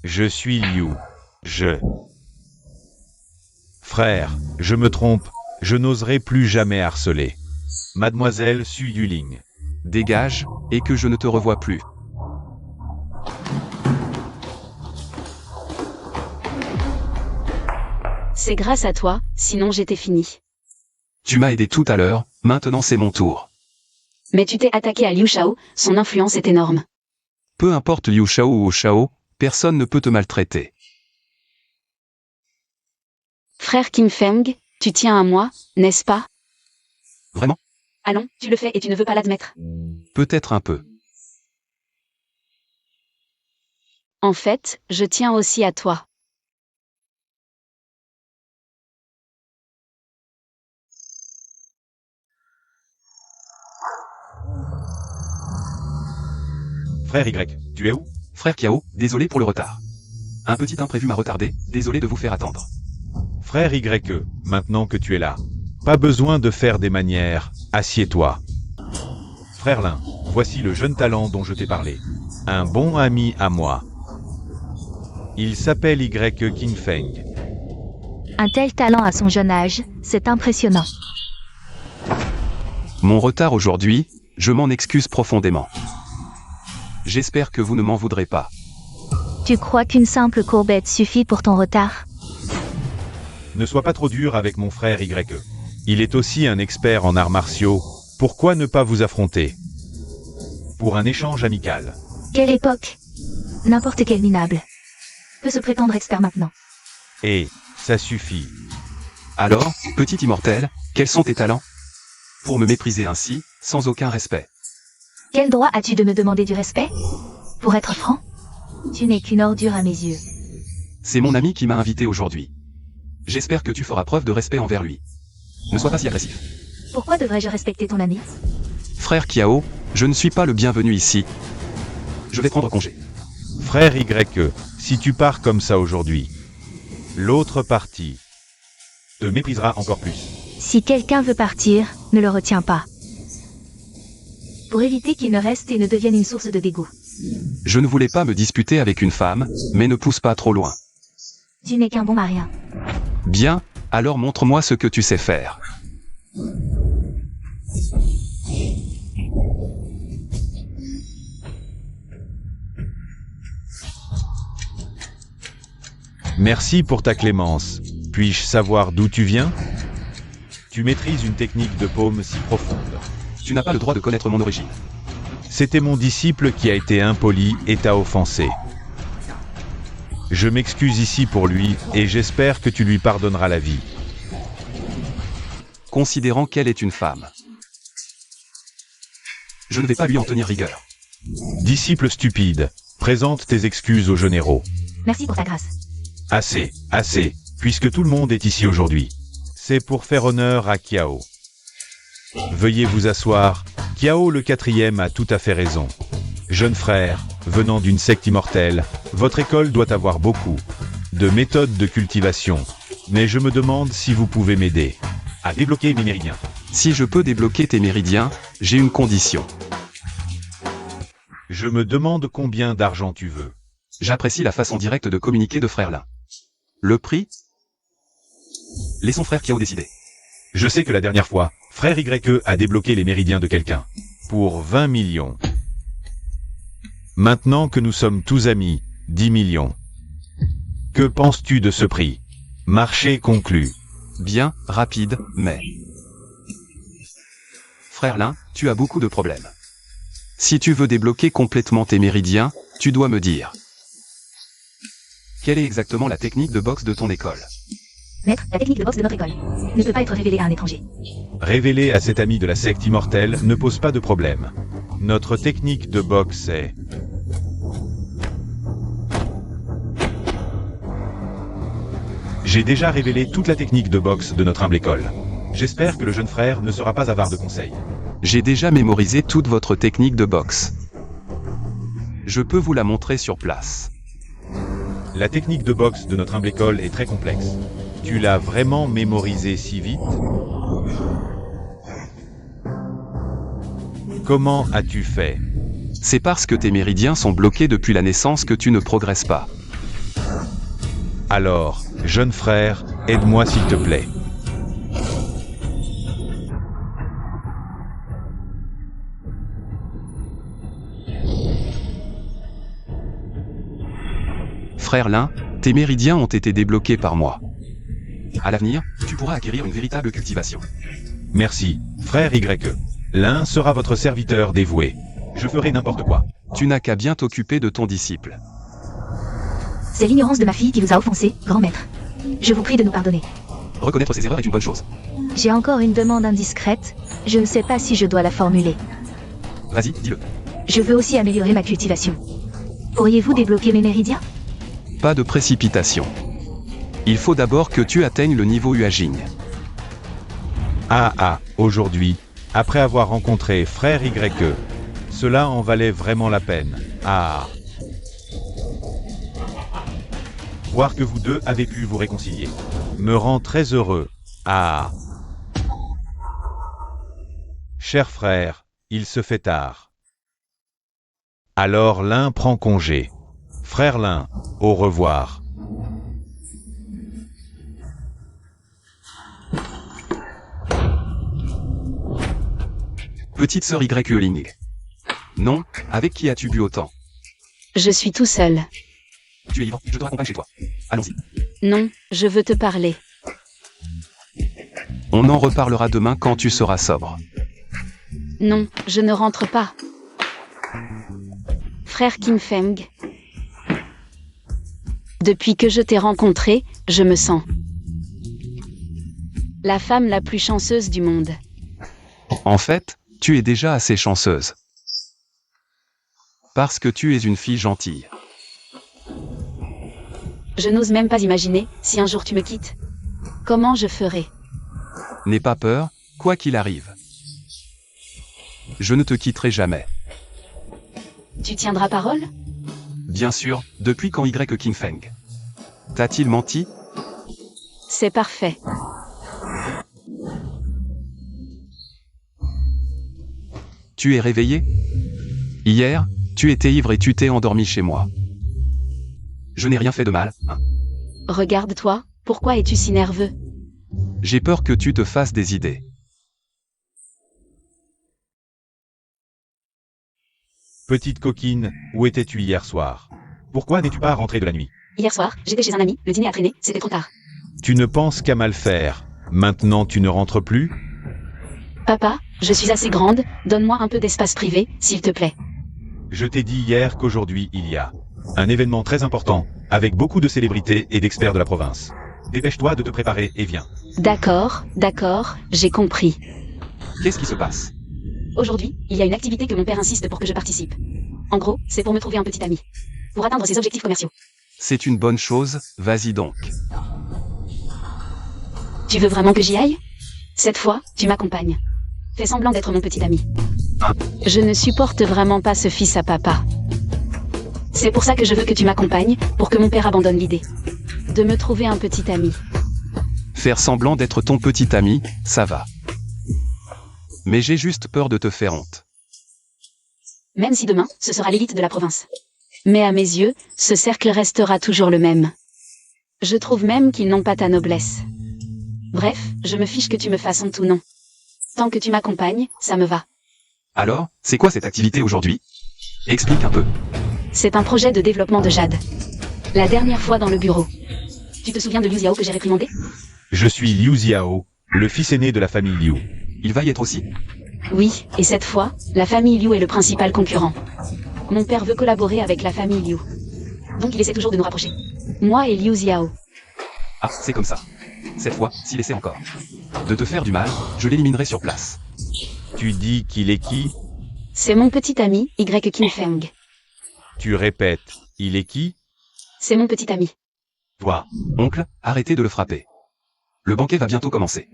Je suis Liu. Frère, je me trompe, je n'oserai plus jamais harceler. Mademoiselle Su Yuling. Dégage, et que je ne te revoie plus. C'est grâce à toi, sinon j'étais fini. Tu m'as aidé tout à l'heure, maintenant c'est mon tour. Mais tu t'es attaqué à Liu Shao, son influence est énorme. Peu importe Liu Shao ou Shao, personne ne peut te maltraiter. Frère Kim Feng, tu tiens à moi, n'est-ce pas? Vraiment? Allons, tu le fais et tu ne veux pas l'admettre. Peut-être un peu. En fait, je tiens aussi à toi. Frère Y, tu es où? Frère Kiao, désolé pour le retard. Un petit imprévu m'a retardé, désolé de vous faire attendre. Frère YE, maintenant que tu es là. Pas besoin de faire des manières, assieds-toi. Frère Lin, voici le jeune talent dont je t'ai parlé. Un bon ami à moi. Il s'appelle YE King Feng. Un tel talent à son jeune âge, c'est impressionnant. Mon retard aujourd'hui, je m'en excuse profondément. J'espère que vous ne m'en voudrez pas. Tu crois qu'une simple courbette suffit pour ton retard? Ne sois pas trop dur avec mon frère YE. Il est aussi un expert en arts martiaux. Pourquoi ne pas vous affronter? Pour un échange amical. Quelle époque? N'importe quel minable peut se prétendre expert maintenant. Et ça suffit. Alors, petit immortel, quels sont tes talents? Pour me mépriser ainsi, sans aucun respect. Quel droit as-tu de me demander du respect? Pour être franc, tu n'es qu'une ordure à mes yeux. C'est mon ami qui m'a invité aujourd'hui. J'espère que tu feras preuve de respect envers lui. Ne sois pas si agressif. Pourquoi devrais-je respecter ton ami? Frère Kiao, je ne suis pas le bienvenu ici. Je vais prendre congé. Frère YE, si tu pars comme ça aujourd'hui, l'autre partie te méprisera encore plus. Si quelqu'un veut partir, ne le retiens pas. Pour éviter qu'il ne reste et ne devienne une source de dégoût. Je ne voulais pas me disputer avec une femme, mais ne pousse pas trop loin. Tu n'es qu'un bon marien. Bien, alors montre-moi ce que tu sais faire. Merci pour ta clémence. Puis-je savoir d'où tu viens? Tu maîtrises une technique de paume si profonde. Tu n'as pas le droit de connaître mon origine. C'était mon disciple qui a été impoli et t'a offensé. Je m'excuse ici pour lui et j'espère que tu lui pardonneras la vie. Considérant qu'elle est une femme. Je ne vais pas lui en tenir rigueur. Disciple stupide, présente tes excuses aux généraux. Merci pour ta grâce. Assez, assez, puisque tout le monde est ici aujourd'hui. C'est pour faire honneur à Kiao. Veuillez vous asseoir, Kiao le 4e a tout à fait raison. Jeune frère, venant d'une secte immortelle, votre école doit avoir beaucoup de méthodes de cultivation. Mais je me demande si vous pouvez m'aider à débloquer mes méridiens. Si je peux débloquer tes méridiens, j'ai une condition. Je me demande combien d'argent tu veux. J'apprécie la façon directe de communiquer de Frère Lin. Le prix? Laissons Frère Kiao décider. Je sais que la dernière fois, Frère YE a débloqué les méridiens de quelqu'un. Pour 20 millions. Maintenant que nous sommes tous amis, 10 millions. Que penses-tu de ce prix? Marché conclu. Bien, rapide, mais... Frère Lin, tu as beaucoup de problèmes. Si tu veux débloquer complètement tes méridiens, tu dois me dire. Quelle est exactement la technique de boxe de ton école? Maître, la technique de boxe de notre école ne peut pas être révélée à un étranger. Révéler à cet ami de la secte immortelle ne pose pas de problème. Notre technique de boxe est... J'ai déjà révélé toute la technique de boxe de notre humble école. J'espère que le jeune frère ne sera pas avare de conseils. J'ai déjà mémorisé toute votre technique de boxe. Je peux vous la montrer sur place. La technique de boxe de notre humble école est très complexe. Tu l'as vraiment mémorisée si vite? Comment as-tu fait? C'est parce que tes méridiens sont bloqués depuis la naissance que tu ne progresses pas. Alors, jeune frère, aide-moi s'il te plaît. Frère Lin, tes méridiens ont été débloqués par moi. À l'avenir, tu pourras acquérir une véritable cultivation. Merci, frère YE. L'un sera votre serviteur dévoué. Je ferai n'importe quoi. Tu n'as qu'à bien t'occuper de ton disciple. C'est l'ignorance de ma fille qui vous a offensé, grand maître. Je vous prie de nous pardonner. Reconnaître ses erreurs est une bonne chose. J'ai encore une demande indiscrète. Je ne sais pas si je dois la formuler. Vas-y, dis-le. Je veux aussi améliorer ma cultivation. Pourriez-vous débloquer mes méridiens? Pas de précipitation. Il faut d'abord que tu atteignes le niveau Uajing. Aujourd'hui, après avoir rencontré frère YE, cela en valait vraiment la peine. Voir que vous deux avez pu vous réconcilier. me rend très heureux. Ah. Cher frère, il se fait tard. Alors Lin prend congé. Frère Lin, au revoir. Petite sœur Y. Euling. Non, avec qui as-tu bu autant? Je suis tout seul. Tu es ivre, je te raccompagne chez toi. Allons-y. Non, je veux te parler. On en reparlera demain quand tu seras sobre. Non, je ne rentre pas. Frère Kim Feng. Depuis que je t'ai rencontré, je me sens la femme la plus chanceuse du monde. En fait, tu es déjà assez chanceuse. Parce que tu es une fille gentille. Je n'ose même pas imaginer, si un jour tu me quittes, comment je ferai. N'aie pas peur, quoi qu'il arrive. Je ne te quitterai jamais. Tu tiendras parole? Bien sûr, depuis quand Y. King Feng? T'a-t-il menti? C'est parfait. Tu es réveillé? Hier, tu étais ivre et tu t'es endormi chez moi. Je n'ai rien fait de mal, hein. Regarde-toi, pourquoi es-tu si nerveux? J'ai peur que tu te fasses des idées. Petite coquine, où étais-tu hier soir? Pourquoi n'es-tu pas rentrée de la nuit? Hier soir, j'étais chez un ami, le dîner a traîné, c'était trop tard. Tu ne penses qu'à mal faire. Maintenant tu ne rentres plus? Papa, je suis assez grande, donne-moi un peu d'espace privé, s'il te plaît. Je t'ai dit hier qu'aujourd'hui il y a un événement très important, avec beaucoup de célébrités et d'experts de la province. Dépêche-toi de te préparer et viens. D'accord, j'ai compris. Qu'est-ce qui se passe? Aujourd'hui, il y a une activité que mon père insiste pour que je participe. En gros, c'est pour me trouver un petit ami. Pour atteindre ses objectifs commerciaux. C'est une bonne chose, vas-y donc. Tu veux vraiment que j'y aille? Cette fois, tu m'accompagnes. Fais semblant d'être mon petit ami. Je ne supporte vraiment pas ce fils à papa. C'est pour ça que je veux que tu m'accompagnes, pour que mon père abandonne l'idée de me trouver un petit ami. Faire semblant d'être ton petit ami, ça va. Mais j'ai juste peur de te faire honte. Même si demain, ce sera l'élite de la province. Mais à mes yeux, ce cercle restera toujours le même. Je trouve même qu'ils n'ont pas ta noblesse. Bref, je me fiche que tu me fasses honte ou non. Tant que tu m'accompagnes, ça me va. Alors, c'est quoi cette activité aujourd'hui? Explique un peu. C'est un projet de développement de Jade. La dernière fois dans le bureau. Tu te souviens de Liu Xiao que j'ai réprimandé? Je suis Liu Xiao, le fils aîné de la famille Liu. Il va y être aussi. Oui, et cette fois, la famille Liu est le principal concurrent. Mon père veut collaborer avec la famille Liu. Donc il essaie toujours de nous rapprocher. Moi et Liu Xiao. Ah, c'est comme ça. Cette fois, s'il essaie encore de te faire du mal, je l'éliminerai sur place. Tu dis qu'il est qui? C'est mon petit ami, Y. Kim Feng. Tu répètes, il est qui? C'est mon petit ami. Toi, oncle, arrêtez de le frapper. Le banquet va bientôt commencer.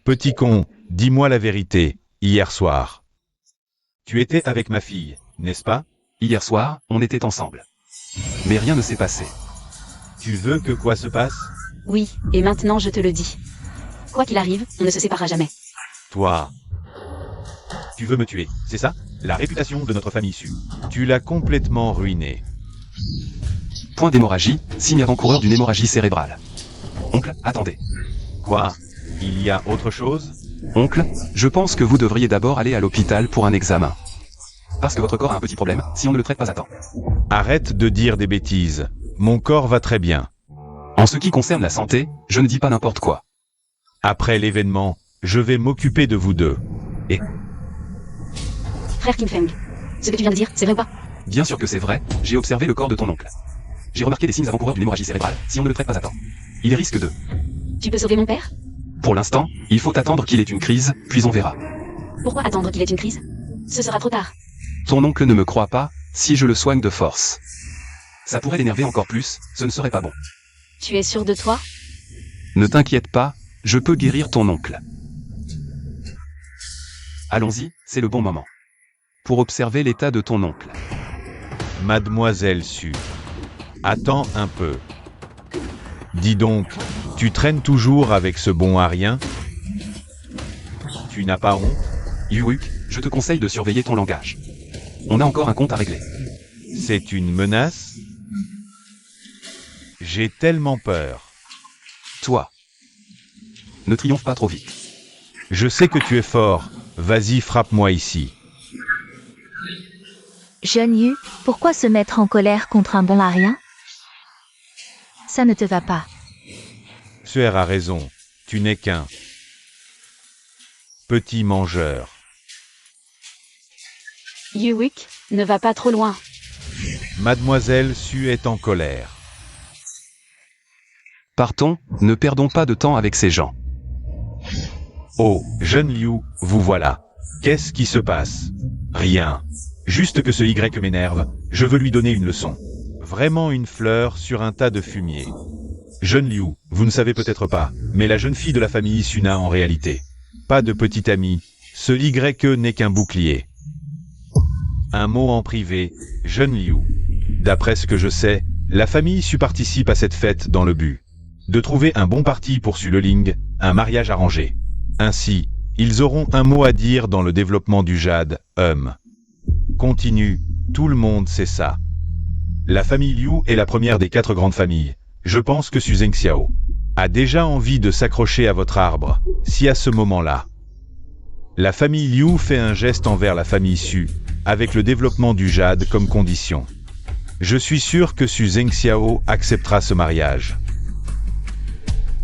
Petit con, dis-moi la vérité, hier soir. Tu étais avec ma fille, n'est-ce pas? Hier soir, on était ensemble. Mais rien ne s'est passé. Tu veux que quoi se passe? Oui, et maintenant je te le dis. Quoi qu'il arrive, on ne se séparera jamais. Toi. Tu veux me tuer, c'est ça? La réputation de notre famille Su. Tu l'as complètement ruinée. Point d'hémorragie, signe avant-coureur d'une hémorragie cérébrale. Oncle, attendez. Quoi? Il y a autre chose? Oncle, je pense que vous devriez d'abord aller à l'hôpital pour un examen. Parce que votre corps a un petit problème, si on ne le traite pas à temps. Arrête de dire des bêtises. Mon corps va très bien. En ce qui concerne la santé, je ne dis pas n'importe quoi. Après l'événement, je vais m'occuper de vous deux. Et Frère Kim Feng, ce que tu viens de dire, c'est vrai ou pas? Bien sûr que c'est vrai, j'ai observé le corps de ton oncle. J'ai remarqué des signes avant-coureurs d'une hémorragie cérébrale, si on ne le traite pas à temps. Il risque de... Tu peux sauver mon père? Pour l'instant, il faut attendre qu'il ait une crise, puis on verra. Pourquoi attendre qu'il ait une crise? Ce sera trop tard. Ton oncle ne me croit pas, si je le soigne de force. Ça pourrait l'énerver encore plus, ce ne serait pas bon. Tu es sûr de toi? Ne t'inquiète pas, je peux guérir ton oncle. Allons-y, c'est le bon moment. Pour observer l'état de ton oncle. Mademoiselle Su. Attends un peu. Dis donc, Tu traînes toujours avec ce bon à rien? Tu n'as pas honte? Yuuk, je te conseille de surveiller ton langage. On a encore un compte à régler. C'est une menace? J'ai tellement peur. Toi. Ne triomphe pas trop vite. Je sais que tu es fort. Vas-y, frappe-moi ici. Jeune Yu, pourquoi se mettre en colère contre un bon à rien? Ça ne te va pas. Suer a raison. Tu n'es qu'un petit mangeur. Yuuk, ne va pas trop loin. Mademoiselle Su est en colère. Partons, ne perdons pas de temps avec ces gens. Oh, jeune Liu, vous voilà. Qu'est-ce qui se passe? Rien. Juste que ce Y m'énerve, je veux lui donner une leçon. Vraiment une fleur sur un tas de fumier. Jeune Liu, vous ne savez peut-être pas, mais la jeune fille de la famille Su n'a en réalité pas de petit ami. Ce Y n'est qu'un bouclier. Un mot en privé, jeune Liu. D'après ce que je sais, la famille Su participe à cette fête dans le but de trouver un bon parti pour Su Leling, un mariage arrangé. Ainsi, ils auront un mot à dire dans le développement du jade, Continue, tout le monde sait ça. La famille Liu est la première des 4 grandes familles. Je pense que Su Zhengxiao a déjà envie de s'accrocher à votre arbre, si à ce moment-là. La famille Liu fait un geste envers la famille Su, avec le développement du jade comme condition. Je suis sûr que Su Zhengxiao acceptera ce mariage.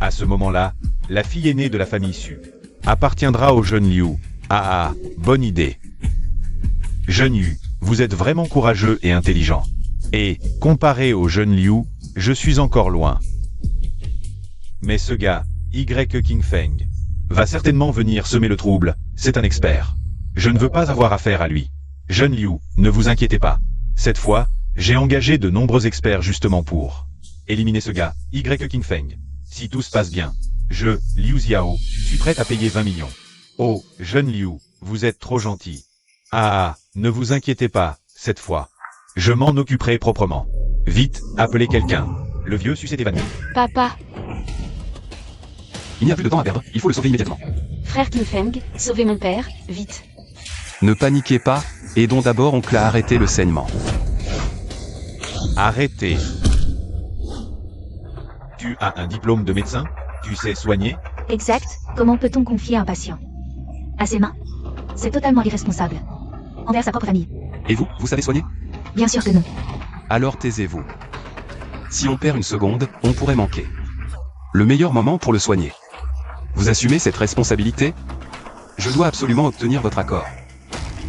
À ce moment-là, la fille aînée de la famille Su appartiendra au jeune Liu. Ah, bonne idée. Jeune Yu, vous êtes vraiment courageux et intelligent. Et, comparé au jeune Liu, je suis encore loin. Mais ce gars, Y King Feng, va certainement venir semer le trouble, c'est un expert. Je ne veux pas avoir affaire à lui. Jeune Liu, ne vous inquiétez pas. Cette fois, j'ai engagé de nombreux experts justement pour éliminer ce gars, Y King Feng. Si tout se passe bien, je, Liu Xiao, suis prêt à payer 20 millions. Oh, jeune Liu, vous êtes trop gentil. Ah, ne vous inquiétez pas, cette fois. Je m'en occuperai proprement. Vite, appelez quelqu'un. Le vieux Su s'est évanoui. Papa, Il n'y a plus de temps à perdre, il faut le sauver immédiatement. frère King Feng, sauvez mon père, vite. Ne paniquez pas, aidons d'abord oncle à arrêter le saignement. Arrêtez. Tu as un diplôme de médecin? Tu sais soigner? Exact, comment peut-on confier un patient à ses mains? C'est totalement irresponsable. Envers sa propre famille. Et vous, vous savez soigner? Bien sûr que non. Alors taisez-vous. Si on perd une seconde, on pourrait manquer le meilleur moment pour le soigner. Vous assumez cette responsabilité? Je dois absolument obtenir votre accord.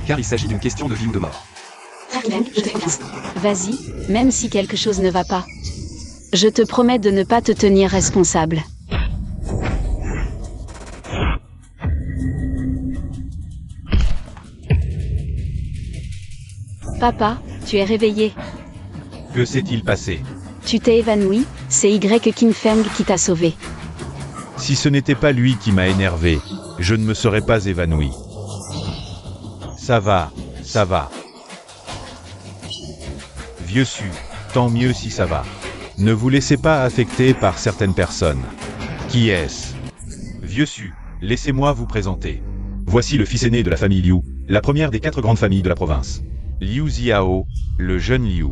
Car il s'agit d'une question de vie ou de mort. Frère King Feng, je te fais confiance. Vas-y, même si quelque chose ne va pas. Je te promets de ne pas te tenir responsable. Papa, tu es réveillé. Que s'est-il passé? Tu t'es évanoui, c'est Y King Feng qui t'a sauvé. Si ce n'était pas lui qui m'a énervé, je ne me serais pas évanoui. Ça va, ça va. Vieux Su, tant mieux si ça va. Ne vous laissez pas affecter par certaines personnes. Qui est-ce? Vieux Su, laissez-moi vous présenter. Voici le fils aîné de la famille Liu, la première des 4 grandes familles de la province. Liu Xiao, le jeune Liu.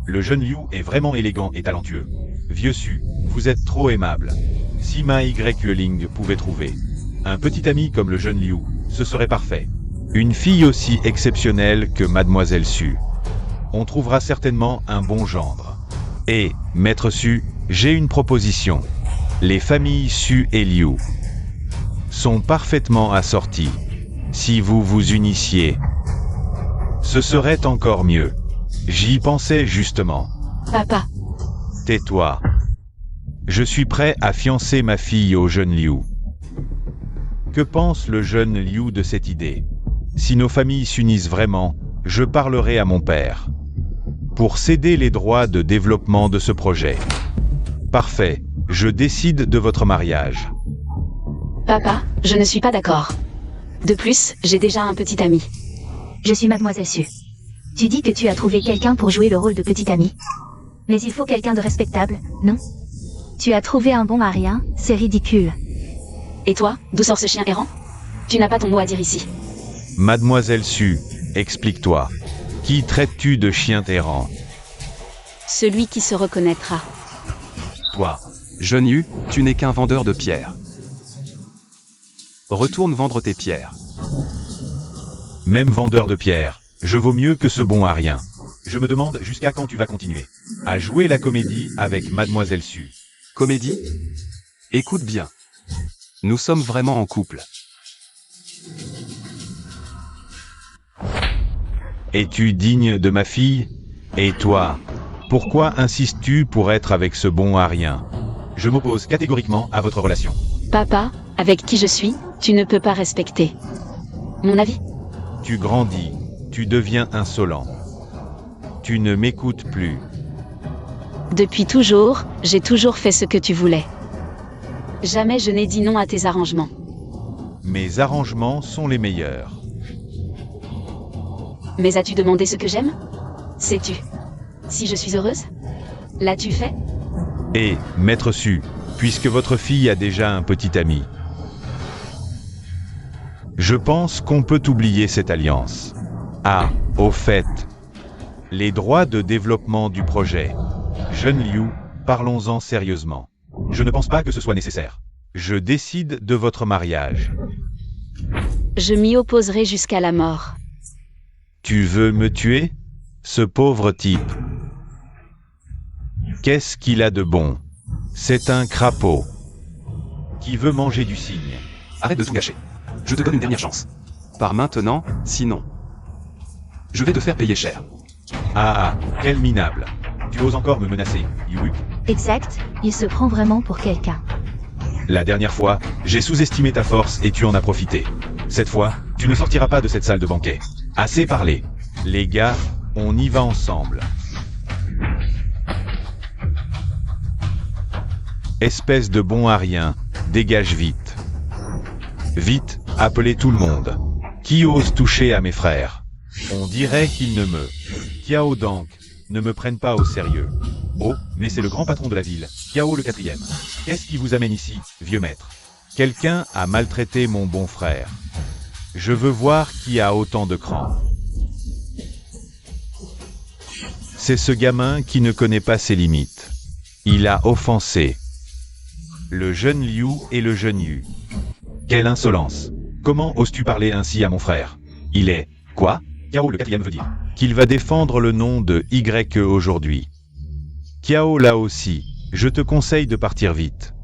Le jeune Liu est vraiment élégant et talentueux. Vieux Su, vous êtes trop aimable. Si ma Y Ling pouvait trouver un petit ami comme le jeune Liu, ce serait parfait. Une fille aussi exceptionnelle que Mademoiselle Su. On trouvera certainement un bon gendre. Et, Maître Su, j'ai une proposition. Les familles Su et Liu sont parfaitement assorties. Si vous vous unissiez, ce serait encore mieux. J'y pensais justement. Papa, Tais-toi. Je suis prêt à fiancer ma fille au jeune Liu. Que pense le jeune Liu de cette idée? Si nos familles s'unissent vraiment, je parlerai à mon père pour céder les droits de développement de ce projet. Parfait, je décide de votre mariage. papa, je ne suis pas d'accord. De plus, j'ai déjà un petit ami. Je suis Mademoiselle Su. Tu dis que tu as trouvé quelqu'un pour jouer le rôle de petite amie. Mais il faut quelqu'un de respectable, non? Tu as trouvé un bon à rien, c'est ridicule. Et toi, d'où sort ce chien errant? Tu n'as pas ton mot à dire ici. Mademoiselle Su, explique-toi. Qui traites-tu de chien errant? Celui qui se reconnaîtra. Toi. Jeune Yu, tu n'es qu'un vendeur de pierres. Retourne vendre tes pierres. Même vendeur de pierres, je vaux mieux que ce bon à rien. Je me demande jusqu'à quand tu vas continuer à jouer la comédie avec Mademoiselle Su. Comédie? Écoute bien. Nous sommes vraiment en couple. Es-tu digne de ma fille? Et toi? Pourquoi insistes-tu pour être avec ce bon à rien? Je m'oppose catégoriquement à votre relation. Papa, avec qui je suis, tu ne peux pas respecter mon avis. Tu grandis, tu deviens insolent. Tu ne m'écoutes plus. Depuis toujours, j'ai toujours fait ce que tu voulais. Jamais je n'ai dit non à tes arrangements. Mes arrangements sont les meilleurs. Mais as-tu demandé ce que j'aime? Sais-tu si je suis heureuse? L'as-tu fait? Et, maître Su, puisque votre fille a déjà un petit ami, je pense qu'on peut oublier cette alliance. Ah, au fait, les droits de développement du projet. Jeune Liu, parlons-en sérieusement. Je ne pense pas que ce soit nécessaire. Je décide de votre mariage. Je m'y opposerai jusqu'à la mort. Tu veux me tuer? Ce pauvre type. Qu'est-ce qu'il a de bon? C'est un crapaud qui veut manger du cygne. Arrête de tout gâcher. Je te donne une dernière chance. Pars maintenant, sinon. Je vais te faire payer cher. Ah, quel minable. Tu oses encore me menacer, Yu. Exact, il se prend vraiment pour quelqu'un. La dernière fois, j'ai sous-estimé ta force et tu en as profité. Cette fois, tu ne sortiras pas de cette salle de banquet. Assez parlé. Les gars, on y va ensemble. Espèce de bon à rien, dégage vite. Vite, appelez tout le monde. Qui ose toucher à mes frères? On dirait qu'ils ne me... Kiao Dang, ne me prennent pas au sérieux. Oh, mais c'est le grand patron de la ville, Kiao le 4e. Qu'est-ce qui vous amène ici, vieux maître? Quelqu'un a maltraité mon bon frère. Je veux voir qui a autant de cran. C'est ce gamin qui ne connaît pas ses limites. Il a offensé le jeune Liu et le jeune Yu. Quelle insolence! Comment oses-tu parler ainsi à mon frère? Il est... Quoi? Kiao le 4e veut dire qu'il va défendre le nom de YE aujourd'hui. Kiao là aussi, je te conseille de partir vite.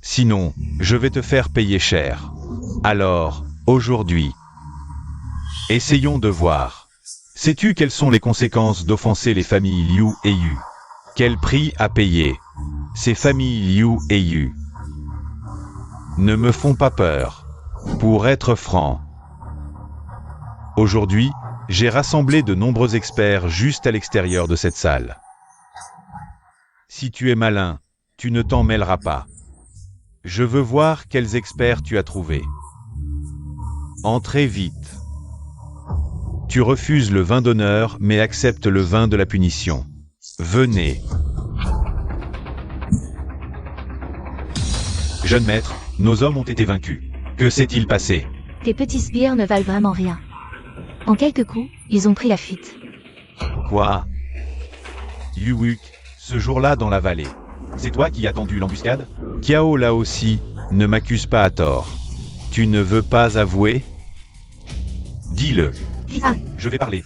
Sinon, je vais te faire payer cher. Alors, aujourd'hui, essayons de voir. Sais-tu quelles sont les conséquences d'offenser les familles Liu et Yu? Quel prix à payer? Ces familles Liu et Yu ne me font pas peur. Pour être franc, aujourd'hui, j'ai rassemblé de nombreux experts juste à l'extérieur de cette salle. Si tu es malin, tu ne t'en mêleras pas. Je veux voir quels experts tu as trouvés. Entrez vite. Tu refuses le vin d'honneur, mais acceptes le vin de la punition. Venez. Jeune maître, nos hommes ont été vaincus. Que s'est-il passé? Tes petits sbires ne valent vraiment rien. En quelques coups, ils ont pris la fuite. Quoi? Yuwuk, ce jour-là dans la vallée. C'est toi qui as tendu l'embuscade? Kiao là aussi, ne m'accuse pas à tort. Tu ne veux pas avouer? Dis-le. Ah, Je vais parler.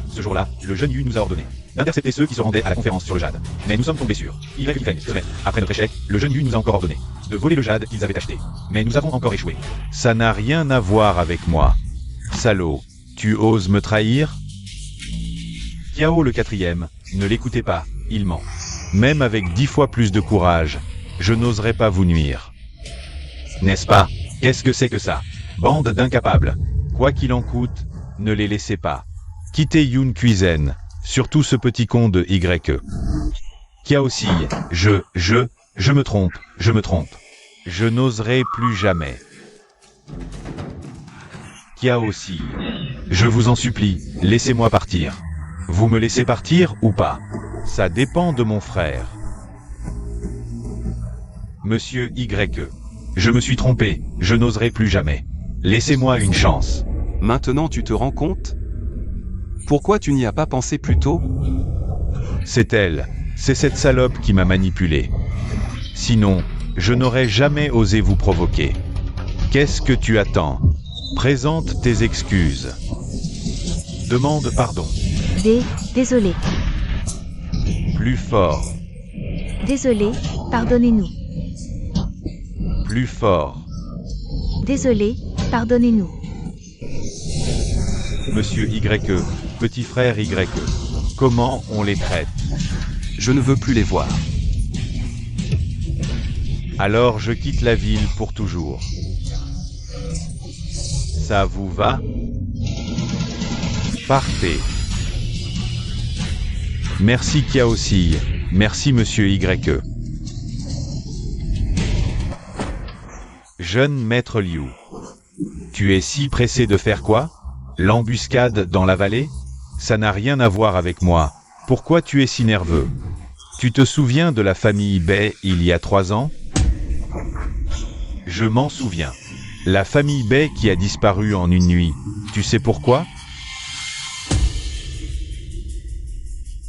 Ce jour-là, le jeune Yu nous a ordonné d'intercepter ceux qui se rendaient à la conférence sur le jade. Mais nous sommes tombés sur semaine. Après notre échec, le jeune Yu nous a encore ordonné de voler le jade qu'ils avaient acheté. Mais nous avons encore échoué. Ça n'a rien à voir avec moi. Salaud, tu oses me trahir? Kiao le 4e, ne l'écoutez pas, il ment. Même avec 10 fois plus de courage, je n'oserais pas vous nuire. N'est-ce pas? Qu'est-ce que c'est que ça? Bande d'incapables. Quoi qu'il en coûte, ne les laissez pas. Quittez Yun Cuisen, surtout ce petit con de YE. Kiao Si, je me trompe. Je n'oserai plus jamais. Kiao Si, je vous en supplie, laissez-moi partir. Vous me laissez partir ou pas? Ça dépend de mon frère. Monsieur Y. Je me suis trompé, je n'oserai plus jamais. Laissez-moi une chance. Maintenant tu te rends compte? Pourquoi tu n'y as pas pensé plus tôt? C'est elle, c'est cette salope qui m'a manipulé. Sinon, je n'aurais jamais osé vous provoquer. Qu'est-ce que tu attends? Présente tes excuses. Demande pardon. Désolé. Plus fort. Désolé, pardonnez-nous. Plus fort. Désolé, pardonnez-nous. Monsieur Y, petit frère Y, comment on les traite? Je ne veux plus les voir. Alors je quitte la ville pour toujours. Ça vous va? Partez. Merci Kiaosi, merci Monsieur Y. Jeune maître Liu. Tu es si pressé de faire quoi? L'embuscade dans la vallée? Ça n'a rien à voir avec moi. Pourquoi tu es si nerveux? Tu te souviens de la famille Bei il y a 3 ans? Je m'en souviens. La famille Bei qui a disparu en une nuit. Tu sais pourquoi?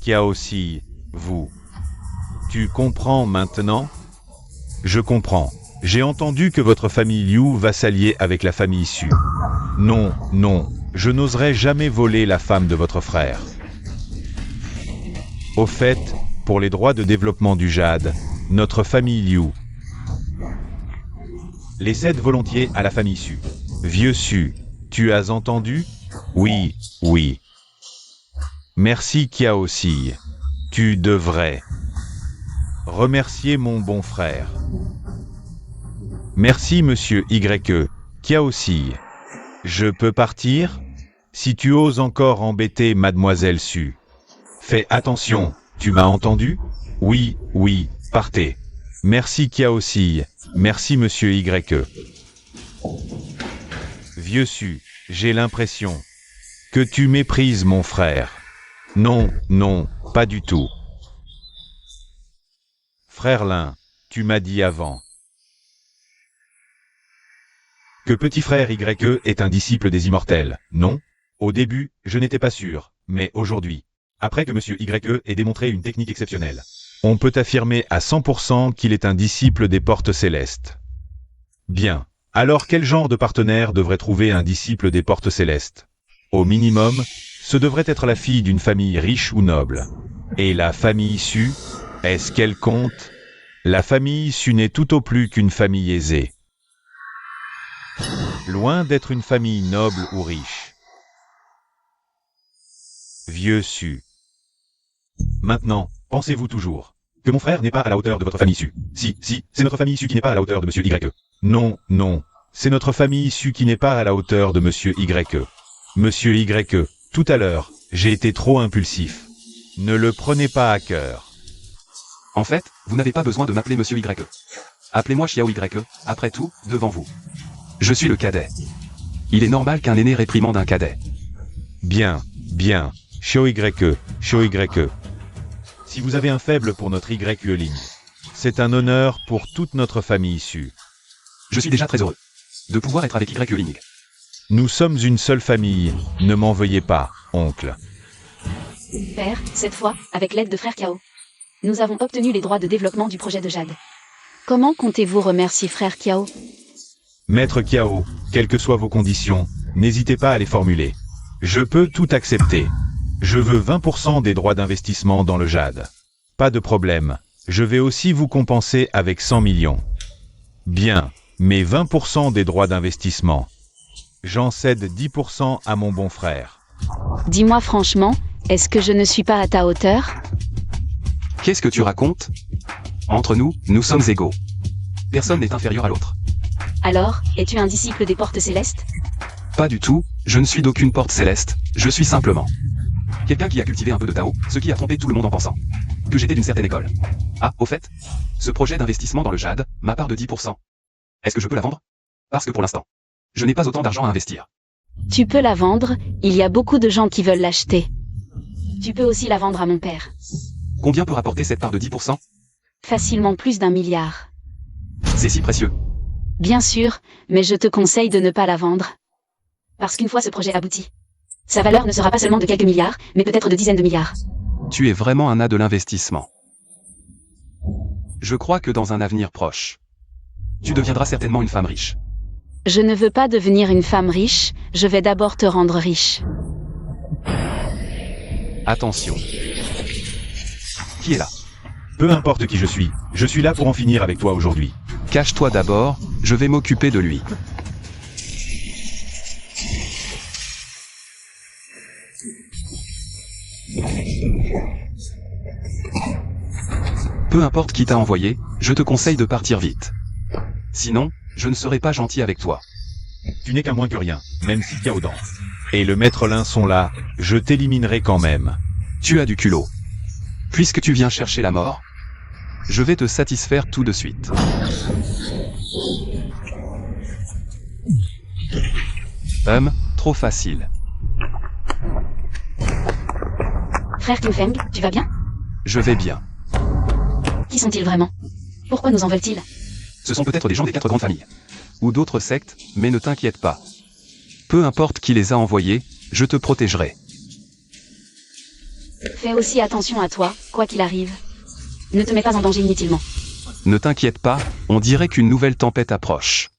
Kiaosi, vous. Tu comprends maintenant? Je comprends. J'ai entendu que votre famille Liu va s'allier avec la famille Su. Non, non, je n'oserais jamais voler la femme de votre frère. Au fait, pour les droits de développement du jade, notre famille Liu les cède volontiers à la famille Su. Vieux Su, tu as entendu? Oui, oui. Merci Kiaosi. Tu devrais remercier mon bon frère. Merci Monsieur Y. Kiaosi. Je peux partir? Si tu oses encore embêter Mademoiselle Su. Fais attention, tu m'as entendu? Oui, oui, partez. Merci Kiaosi. Merci Monsieur Y. Vieux Su, j'ai l'impression que tu méprises mon frère. Non, non, pas du tout. Frère Lin, tu m'as dit avant que petit frère Y est un disciple des immortels, non? Au début, je n'étais pas sûr, mais aujourd'hui, après que Monsieur Y ait démontré une technique exceptionnelle, on peut affirmer à 100% qu'il est un disciple des portes célestes. Bien. Alors quel genre de partenaire devrait trouver un disciple des portes célestes? Au minimum, ce devrait être la fille d'une famille riche ou noble. Et la famille Su, est-ce qu'elle compte? La famille Su n'est tout au plus qu'une famille aisée. Loin d'être une famille noble ou riche. Vieux Su. Maintenant, pensez-vous toujours que mon frère n'est pas à la hauteur de votre famille Su? Si, c'est notre famille Su qui n'est pas à la hauteur de Monsieur Y. Non, non, c'est notre famille Su qui n'est pas à la hauteur de Monsieur Y. Monsieur Y, tout à l'heure, j'ai été trop impulsif. Ne le prenez pas à cœur. En fait, vous n'avez pas besoin de m'appeler Monsieur Y. Appelez-moi Xiao Y, après tout, devant vous. Je suis le cadet. Il est normal qu'un aîné réprimande un cadet. Bien, bien, Xiao Y. Si vous avez un faible pour notre Y-Ling, c'est un honneur pour toute notre famille Su. Je suis déjà très heureux de pouvoir être avec Y-Ling. Nous sommes une seule famille, ne m'en veuillez pas, oncle. Père, cette fois, avec l'aide de frère Kiao, nous avons obtenu les droits de développement du projet de Jade. Comment comptez-vous remercier frère Kiao? Maître Kiao, quelles que soient vos conditions, n'hésitez pas à les formuler. Je peux tout accepter. Je veux 20% des droits d'investissement dans le jade. Pas de problème, je vais aussi vous compenser avec 100 millions. Bien, mais 20% des droits d'investissement. J'en cède 10% à mon bon frère. Dis-moi franchement, est-ce que je ne suis pas à ta hauteur? Qu'est-ce que tu racontes? Entre nous, nous sommes égaux. Personne n'est inférieur à l'autre. Alors, es-tu un disciple des portes célestes? Pas du tout, je ne suis d'aucune porte céleste, je suis simplement quelqu'un qui a cultivé un peu de Tao, ce qui a trompé tout le monde en pensant que j'étais d'une certaine école. Ah, au fait, ce projet d'investissement dans le jade, ma part de 10%. Est-ce que je peux la vendre? Parce que pour l'instant, je n'ai pas autant d'argent à investir. Tu peux la vendre, il y a beaucoup de gens qui veulent l'acheter. Tu peux aussi la vendre à mon père. Combien peut rapporter cette part de 10%? Facilement plus d'1 milliard. C'est si précieux. Bien sûr, mais je te conseille de ne pas la vendre. Parce qu'une fois ce projet abouti, sa valeur ne sera pas seulement de quelques milliards, mais peut-être de dizaines de milliards. Tu es vraiment un as de l'investissement. Je crois que dans un avenir proche, tu deviendras certainement une femme riche. Je ne veux pas devenir une femme riche, je vais d'abord te rendre riche. Attention. Qui est là? Peu importe qui je suis là pour en finir avec toi aujourd'hui. Cache-toi d'abord, je vais m'occuper de lui. Peu importe qui t'a envoyé, je te conseille de partir vite. Sinon, je ne serai pas gentil avec toi. Tu n'es qu'un moins que rien, même si Kiaodan et le maître Lin sont là, je t'éliminerai quand même. Tu as du culot. Puisque tu viens chercher la mort, je vais te satisfaire tout de suite. Trop facile. Frère Qin Feng, tu vas bien? Je vais bien. Qui sont-ils vraiment? Pourquoi nous en veulent-ils? Ce sont peut-être des gens des 4 grandes familles. Ou d'autres sectes, mais ne t'inquiète pas. Peu importe qui les a envoyés, je te protégerai. Fais aussi attention à toi, quoi qu'il arrive. Ne te mets pas en danger inutilement. Ne t'inquiète pas, on dirait qu'une nouvelle tempête approche.